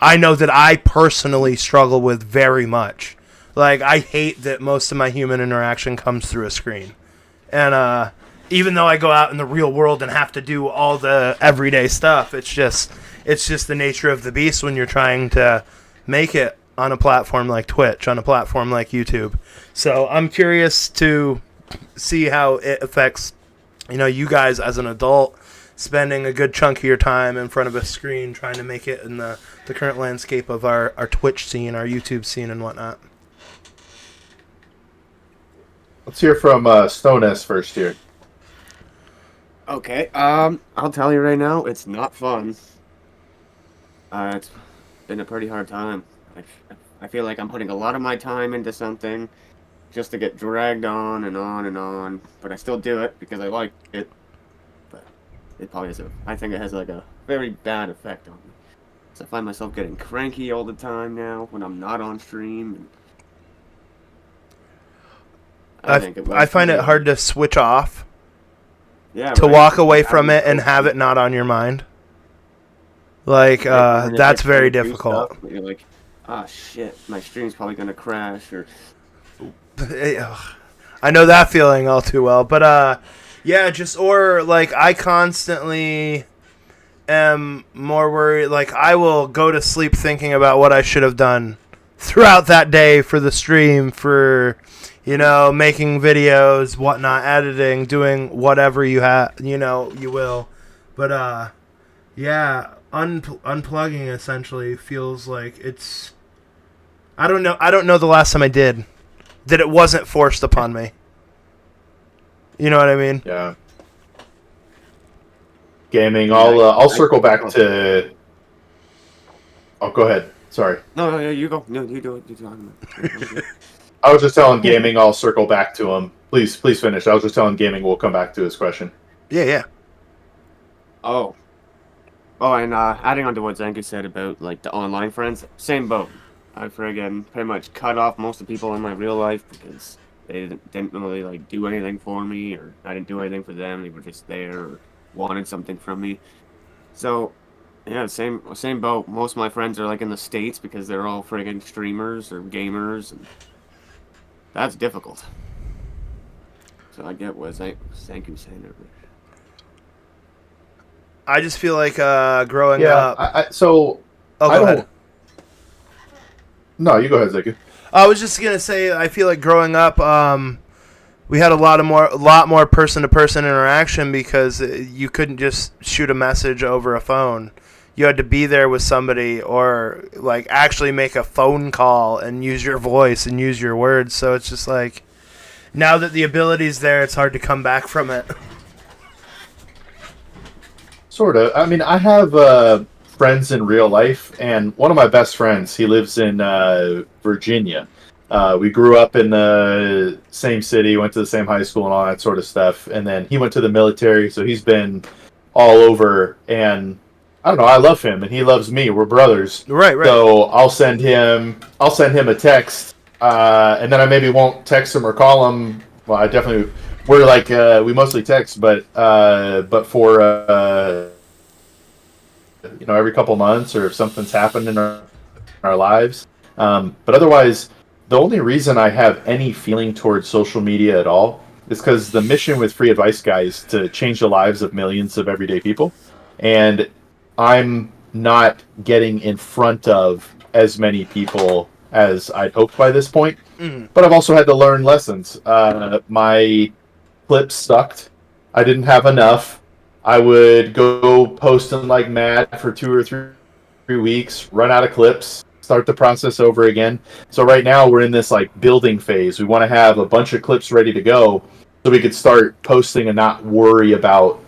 I know that I personally struggle with very much. Like, I hate that most of my human interaction comes through a screen. And even though I go out in the real world and have to do all the everyday stuff, it's just the nature of the beast when you're trying to make it on a platform like Twitch, on a platform like YouTube. So I'm curious to see how it affects, you guys as an adult, spending a good chunk of your time in front of a screen trying to make it in the current landscape of our Twitch scene, our YouTube scene, and whatnot. Let's hear from Stone S first here. Okay. I'll tell you right now, it's not fun. It's been a pretty hard time. I, I feel like I'm putting a lot of my time into something just to get dragged on and on and on. But I still do it because I like it. But it probably has I think it has like a very bad effect on me. So I find myself getting cranky all the time now when I'm not on stream. And I think it I was find it really, hard to switch off, yeah, to right? walk away Like, from having it and to have it not on your mind. Like, right when that's you're trying very to do difficult. stuff, but you're like, ah, shit, my stream's probably gonna crash, or I know that feeling all too well. But, yeah, just, or, like, I constantly am more worried. Like, I will go to sleep thinking about what I should have done throughout that day for the stream, for, you know, making videos, whatnot, editing, doing whatever you you will. But, yeah, unplugging essentially feels like it's. I don't know. I don't know the last time I did that it wasn't forced upon me. You know what I mean? Yeah. Gaming. yeah, I'll circle back to. Oh, go ahead. Sorry. no, you go, no, you do it, you talking about. I was just telling Gaming I'll circle back to him. Please finish. I was just telling Gaming we'll come back to his question. Yeah, yeah. Oh, and adding on to what Zanku said about like the online friends, same boat. I friggin' pretty much cut off most of the people in my real life because they didn't really like do anything for me, or I didn't do anything for them. They were just there or wanted something from me. So, yeah, same boat. Most of my friends are like in the States because they're all friggin' streamers or gamers, and that's difficult. So I get what Zanku saying earlier. I just feel like growing Yeah. up. So Oh, I go don't. ahead. No, you go ahead, Zeki. I was just gonna say I feel like growing up, we had a lot more person to person interaction because you couldn't just shoot a message over a phone. You had to be there with somebody or like actually make a phone call and use your voice and use your words. So it's just like now that the ability's there, it's hard to come back from it. Sort of. I mean, I have friends in real life, and one of my best friends, he lives in Virginia. We grew up in the same city, went to the same high school, and all that sort of stuff. And then he went to the military, so he's been all over. And I don't know, I love him, and he loves me. We're brothers. Right. So I'll send him a text, and then I maybe won't text him or call him. Well, I definitely. We're like we mostly text, but for every couple months, or if something's happened in our lives. But otherwise, the only reason I have any feeling towards social media at all is because the mission with Free Advice Guy is to change the lives of millions of everyday people, and I'm not getting in front of as many people as I'd hoped by this point. But I've also had to learn lessons. My clips sucked. I didn't have enough. I would go posting like mad for 2 or 3 weeks, run out of clips, start the process over again. So right now we're in this like building phase. We want to have a bunch of clips ready to go so we could start posting and not worry about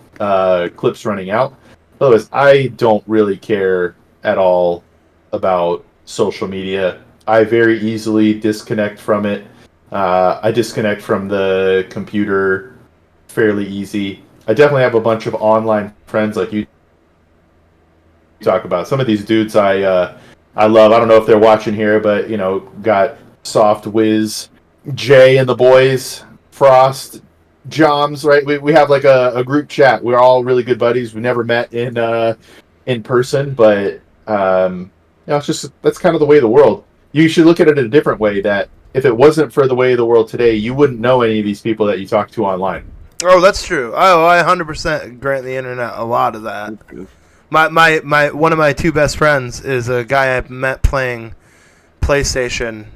clips running out. Otherwise, I don't really care at all about social media. I very easily disconnect from it. I disconnect from the computer fairly easy. I definitely have a bunch of online friends like you talk about. Some of these dudes I love. I don't know if they're watching here, but got Soft Wiz, Jay and the boys, Frost, Joms. Right, we have like a group chat. We're all really good buddies. We never met in person, but it's just that's kind of the way of the world. You should look at it in a different way. That if it wasn't for the way of the world today, you wouldn't know any of these people that you talk to online. Oh, that's true. Oh, I 100% grant the internet a lot of that. My one of my two best friends is a guy I met playing PlayStation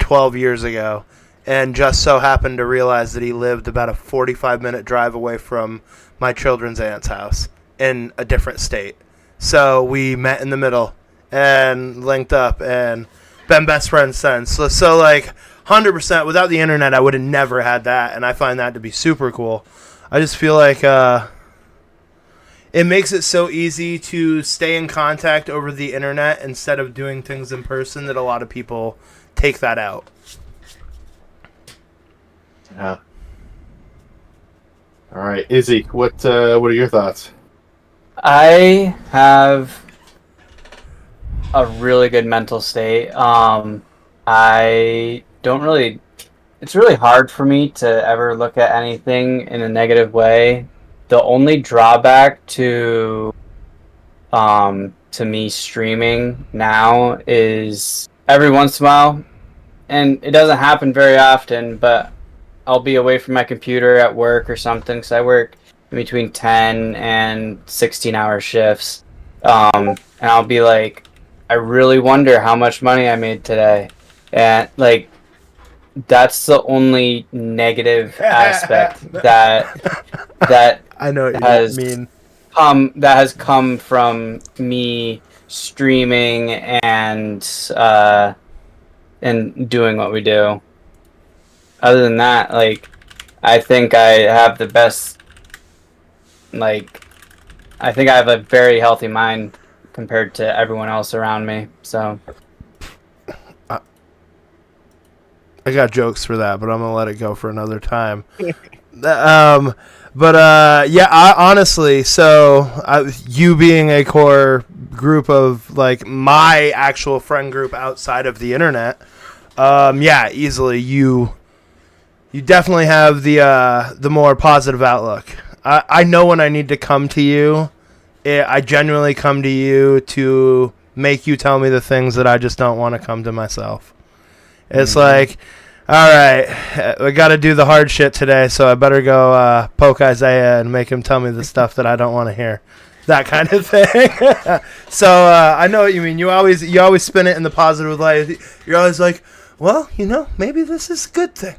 12 years ago, and just so happened to realize that he lived about a 45-minute drive away from my children's aunt's house in a different state. So we met in the middle and linked up and been best friends since. So like 100% without the internet, I would have never had that, and I find that to be super cool. I just feel like it makes it so easy to stay in contact over the internet instead of doing things in person that a lot of people take that out. Yeah. All right, Izzy, what are your thoughts? I have a really good mental state. I don't really. It's really hard for me to ever look at anything in a negative way. The only drawback to me streaming now is every once in a while, and it doesn't happen very often, but I'll be away from my computer at work or something, because I work in between 10 and 16-hour shifts. And I'll be like, I really wonder how much money I made today. And like, that's the only negative aspect that I know what has you mean. come from me streaming and doing what we do. Other than that, like, I think I have the best, like, I think I have a very healthy mind compared to everyone else around me. So I got jokes for that, but I'm gonna let it go for another time. Honestly, you being a core group of like my actual friend group outside of the internet, easily you definitely have the more positive outlook. I know when I need to come to you. I genuinely come to you to make you tell me the things that I just don't want to come to myself. It's like, all right, we got to do the hard shit today, so I better go poke Isaiah and make him tell me the stuff that I don't want to hear. That kind of thing. So I know what you mean. You always spin it in the positive light. You're always like, well, maybe this is a good thing.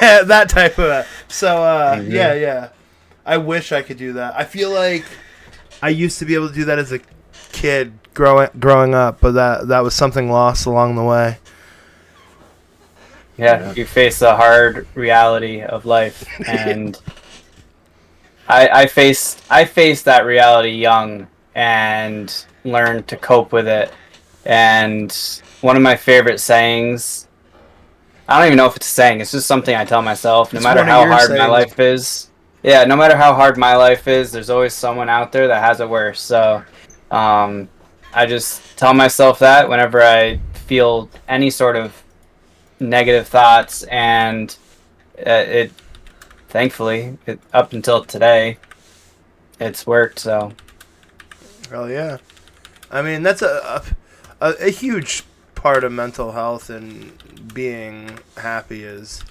That type of. So yeah. I wish I could do that. I feel like I used to be able to do that as a kid growing up, but that was something lost along the way. yeah, you face the hard reality of life, and I faced that reality young and learned to cope with it. And one of my favorite sayings, I don't even know if it's a saying, it's just something I tell myself, no matter how hard my life is. Yeah, no matter how hard my life is, there's always someone out there that has it worse. So I just tell myself that whenever I feel any sort of negative thoughts, and thankfully, up until today, it's worked. So, hell yeah! I mean, that's a huge part of mental health and being happy is,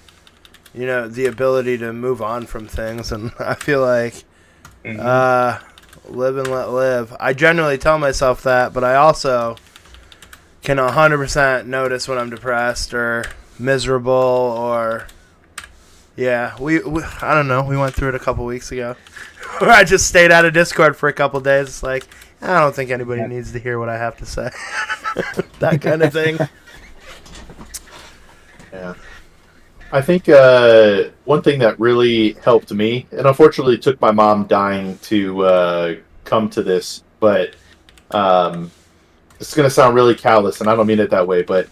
the ability to move on from things. And I feel like, live and let live. I generally tell myself that, but I also can 100% notice when I'm depressed or miserable or we I don't know, we went through it a couple weeks ago where I just stayed out of Discord for a couple days. It's like, I don't think anybody needs to hear what I have to say. That kind of thing. Yeah. I think one thing that really helped me, and unfortunately it took my mom dying to come to this, but it's going to sound really callous, and I don't mean it that way, but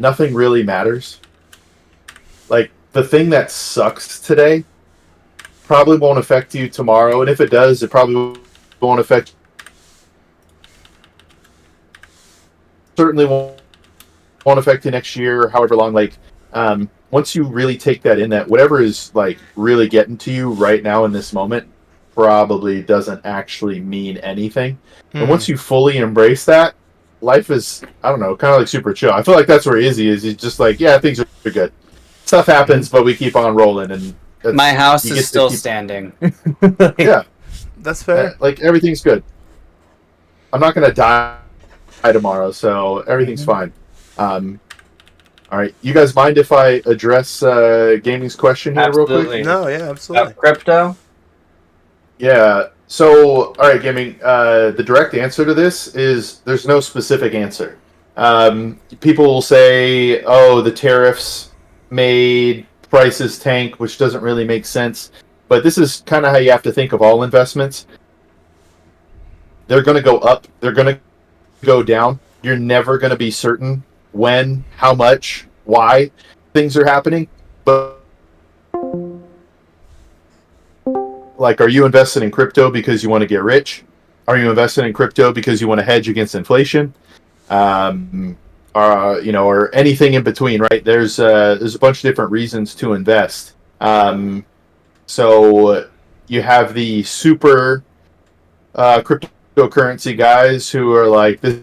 nothing really matters. Like, the thing that sucks today probably won't affect you tomorrow, and if it does, it probably won't affect certainly won't affect you next year or however long. Like, once you really take that in, that whatever is like really getting to you right now in this moment probably doesn't actually mean anything. And once you fully embrace that, life is, I don't know, kind of like super chill. I feel like that's where Izzy is. He's just like, yeah, things are good. Stuff happens, but we keep on rolling. And my house is still standing. Yeah. That's fair. Like, everything's good. I'm not going to die tomorrow, so everything's fine. All right, you guys mind if I address Gaming's question here real quick? No, yeah, absolutely. Crypto? Yeah. So, all right, Gaming. The direct answer to this is there's no specific answer. People will say, "Oh, the tariffs made prices tank," which doesn't really make sense. But this is kind of how you have to think of all investments. they're going to go up, they're going to go down. You're never going to be certain when, how much, why things are happening. But like, are you invested in crypto because you want to get rich? Are you invested in crypto because you want to hedge against inflation? Or anything in between, right? There's a bunch of different reasons to invest. So you have the super cryptocurrency guys who are like, this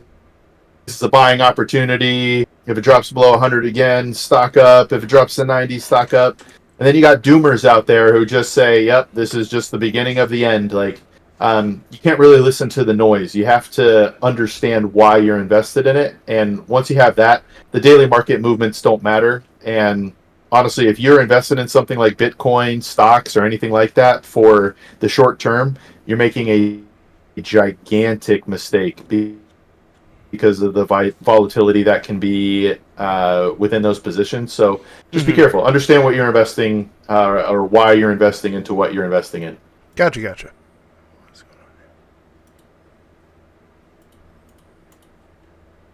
is a buying opportunity. If it drops below 100 again, stock up. If it drops to 90, stock up. And then you got doomers out there who just say, yep, this is just the beginning of the end. Like, you can't really listen to the noise. You have to understand why you're invested in it. And once you have that, the daily market movements don't matter. And honestly, if you're invested in something like Bitcoin, stocks, or anything like that for the short term, you're making a gigantic mistake because of the volatility that can be within those positions. So just be careful. Understand what you're investing or why you're investing into what you're investing in. Gotcha.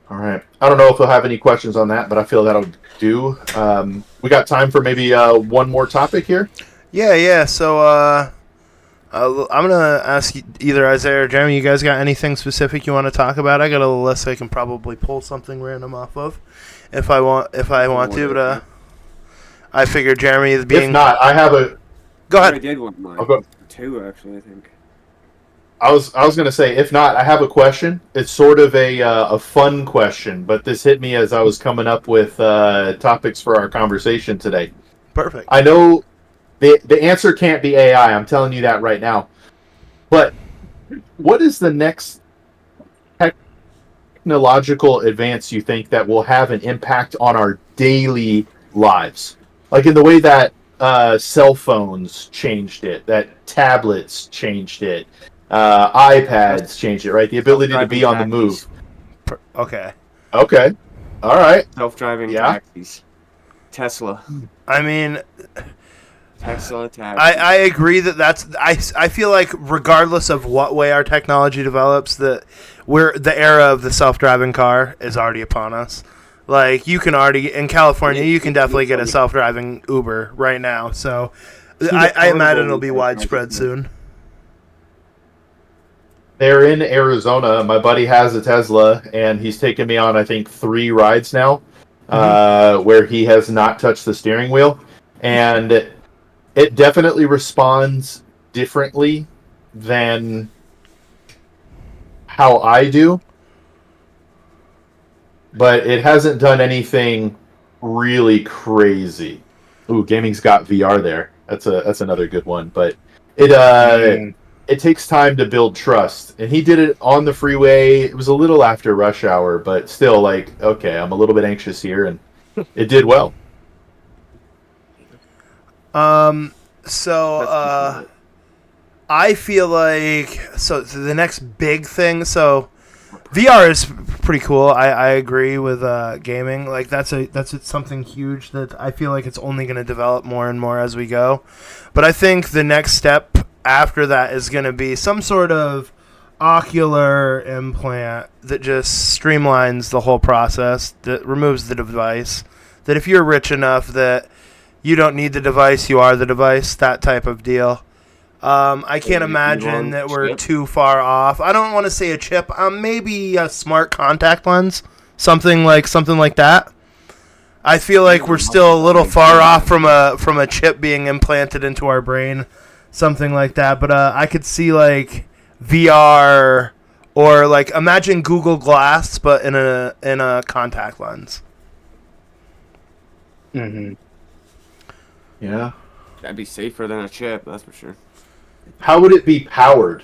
All right. I don't know if we'll have any questions on that, but I feel that'll do. We got time for maybe one more topic here. Yeah. So I'm gonna ask either Isaiah or Jeremy. You guys got anything specific you want to talk about? I got a little list I can probably pull something random off of, if I want to. But I figured Jeremy being. If not, I have a. Go ahead. I did want mine. I'll go. Two, actually, I think. I was going to say, if not, I have a question. It's sort of a fun question, but this hit me as I was coming up with topics for our conversation today. Perfect. I know the answer can't be AI. I'm telling you that right now. But what is the next technological advance you think that will have an impact on our daily lives? Like in the way that cell phones changed it, that tablets changed it, iPads changed it, right? The ability to be on the move. Okay. All right. Self-driving taxis. Tesla. I mean, Tesla taxis. I agree that's. I feel like regardless of what way our technology develops, that the era of the self-driving car is already upon us. Like, you can already in California, you can definitely get a self-driving Uber right now. So I imagine it'll be widespread soon. They're in Arizona. My buddy has a Tesla, and he's taken me on, I think, 3 rides now, where he has not touched the steering wheel. And it definitely responds differently than how I do. But it hasn't done anything really crazy. Ooh, gaming's got VR there. That's another good one. But it takes time to build trust. And he did it on the freeway. It was a little after rush hour, but still, like, okay, I'm a little bit anxious here, and it did well. So I feel like the next big thing. So VR is pretty cool. I agree with gaming. Like that's something huge that I feel like it's only going to develop more and more as we go. But I think the next step after that is going to be some sort of ocular implant that just streamlines the whole process, that removes the device. That if you're rich enough that you don't need the device, you are the device, that type of deal. I can't imagine that we're too far off. I don't want to say a chip. Maybe a smart contact lens, something like that. I feel like we're still a little far off from a chip being implanted into our brain, something like that. But I could see like VR or like imagine Google Glass, but in a contact lens. Mm-hmm. Yeah. That'd be safer than a chip, that's for sure. How would it be powered?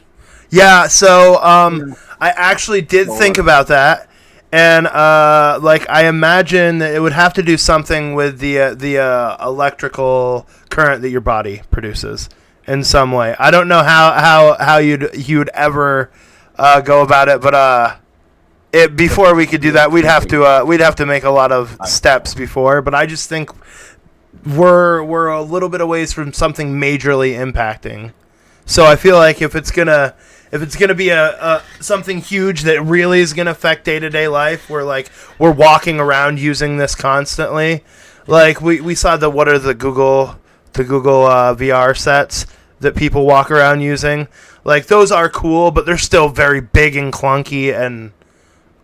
Yeah, so I actually did think about that, and I imagine that it would have to do something with the electrical current that your body produces in some way. I don't know how you'd ever go about it, but before we could do that, we'd have to make a lot of steps before. But I just think we're a little bit away from something majorly impacting. So I feel like if it's gonna if it's gonna be a something huge that really is gonna affect day-to-day life, where like we're walking around using this constantly, like we saw what are the Google VR sets that people walk around using. Like those are cool, but they're still very big and clunky and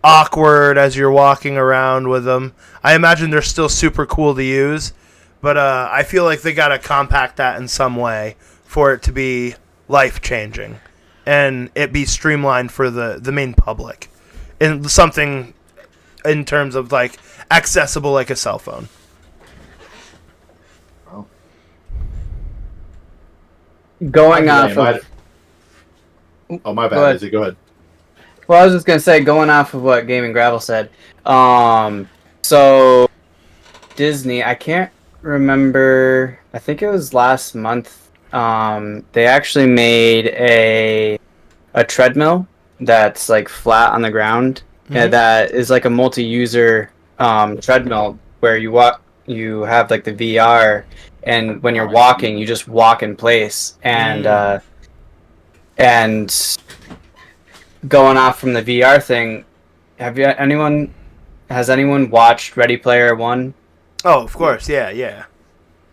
awkward as you're walking around with them. I imagine they're still super cool to use, but I feel like they gotta compact that in some way for it to be life changing and it be streamlined for the main public and something in terms of like accessible like a cell phone. Going off of... Oh, my bad. Go ahead. Izzy, go ahead. Well, I was just gonna say, going off of what Gaming Gravel said. So Disney, I can't remember. I think it was last month. They actually made a treadmill that's like flat on the ground. Mm-hmm. That is like a multi-user treadmill where you walk. You have like the VR, and when you're walking, you just walk in place. And going off from the VR thing, has anyone watched Ready Player One? Oh, of course, yeah.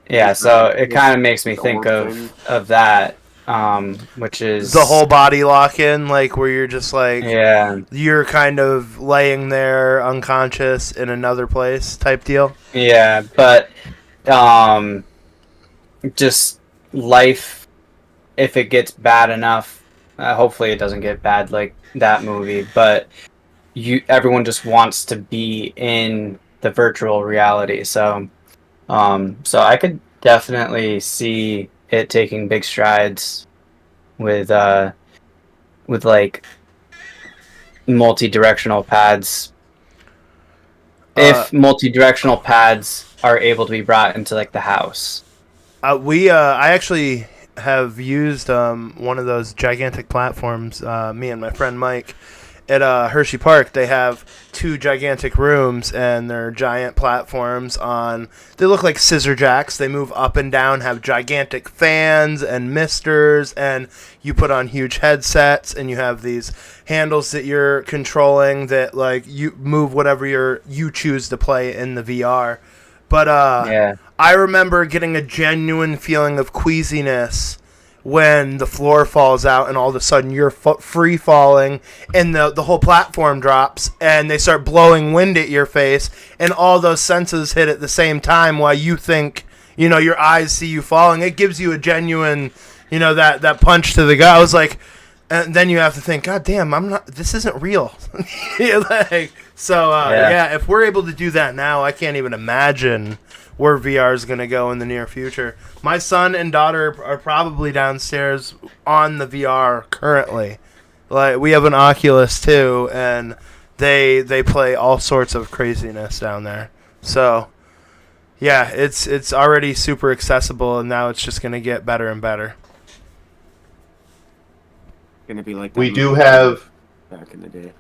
Yeah, so it kind of makes me think of that, which is the whole body lock-in, like where you're just like, yeah, you're kind of laying there unconscious in another place type deal. Yeah, but just life, if it gets bad enough, hopefully it doesn't get bad like that movie, but everyone just wants to be in the virtual reality. So I could definitely see it taking big strides with like multi-directional pads. If multi-directional pads are able to be brought into like the house. I actually have used one of those gigantic platforms. Me and my friend Mike at Hershey Park. They have 2 gigantic rooms, and they're giant platforms on. They look like scissor jacks. They move up and down, have gigantic fans and misters, and you put on huge headsets, and you have these handles that you're controlling that like you move whatever you choose to play in the VR. But yeah. I remember getting a genuine feeling of queasiness when the floor falls out and all of a sudden you're free falling and the whole platform drops and they start blowing wind at your face and all those senses hit at the same time while you think, your eyes see you falling. It gives you a genuine, that punch to the gut. I was like, and then you have to think, God damn, this isn't real. Yeah, if we're able to do that now, I can't even imagine where VR is going to go in the near future. My son and daughter are probably downstairs on the VR currently. Like, we have an Oculus too, and they play all sorts of craziness down there. So, yeah, it's already super accessible, and now it's just going to get better and better. Gonna be like we do have back in the day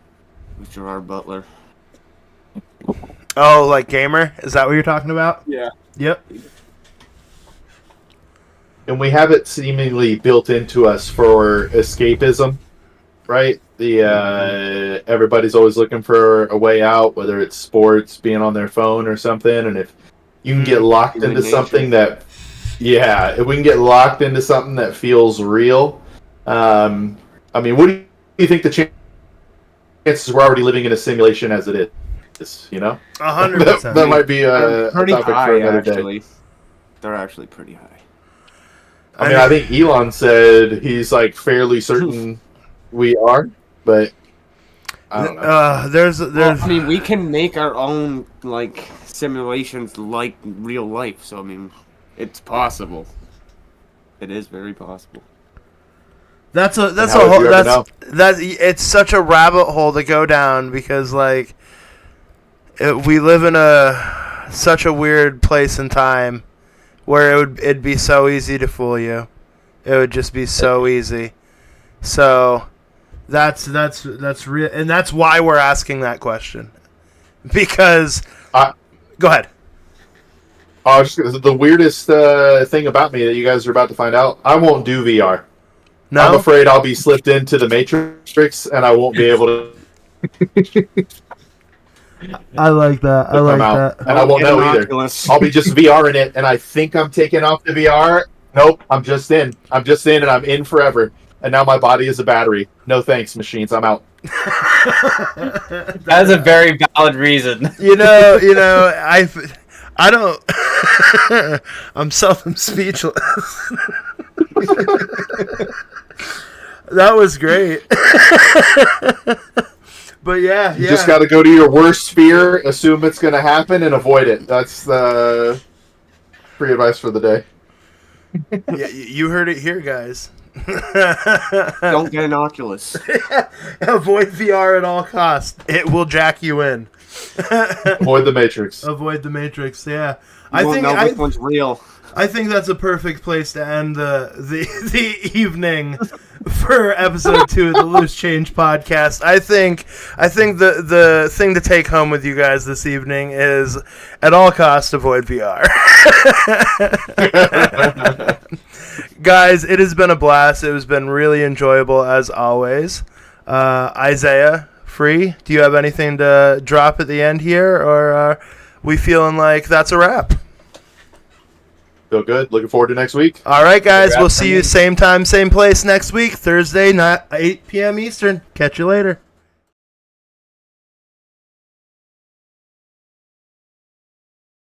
with Gerard Butler. Oh, like Gamer? Is that what you're talking about? Yeah. Yep. And we have it seemingly built into us for escapism, right? Everybody's always looking for a way out, whether it's sports, being on their phone or something. And if you can get locked into something that, if we can get locked into something that feels real, what do you think the chances we're already living in a simulation as it is? 100%. That might be a pretty topic high, for another actually. day. They're actually pretty high. I think Elon said he's like fairly certain we are, but I don't know. We can make our own like simulations like real life. So it's possible. It is very possible. It's such a rabbit hole to go down because like we live in such a weird place and time where it'd be so easy to fool you. It would just be so easy. So that's real, and that's why we're asking that question. Because go ahead. The weirdest thing about me that you guys are about to find out, I won't do VR. No? I'm afraid I'll be slipped into the Matrix, and I won't be able to I like that. I come like out, that. and I won't Get an know either. Oculus. I'll be just VRing it, and I think I'm taking off the VR. Nope, I'm just in. I'm just in, and I'm in forever. And now my body is a battery. No thanks, machines. I'm out. That's a very valid reason. You know, I don't. I'm speechless. That was great. But yeah. You just got to go to your worst fear, assume it's going to happen, and avoid it. That's the free advice for the day. Yeah, you heard it here, guys. Don't get an Oculus. Avoid VR at all costs. It will jack you in. Avoid the Matrix. Avoid the Matrix. Yeah, You won't know which one's real. I think that's a perfect place to end the evening for episode 2 of the Loose Change podcast. I think the thing to take home with you guys this evening is at all costs avoid VR. Guys, it has been a blast. It has been really enjoyable as always. Isaiah, Free, do you have anything to drop at the end here, or are we feeling like that's a wrap? Feel good. Looking forward to next week. All right, guys. We'll see you same time, same place next week, Thursday, 8 p.m. Eastern. Catch you later.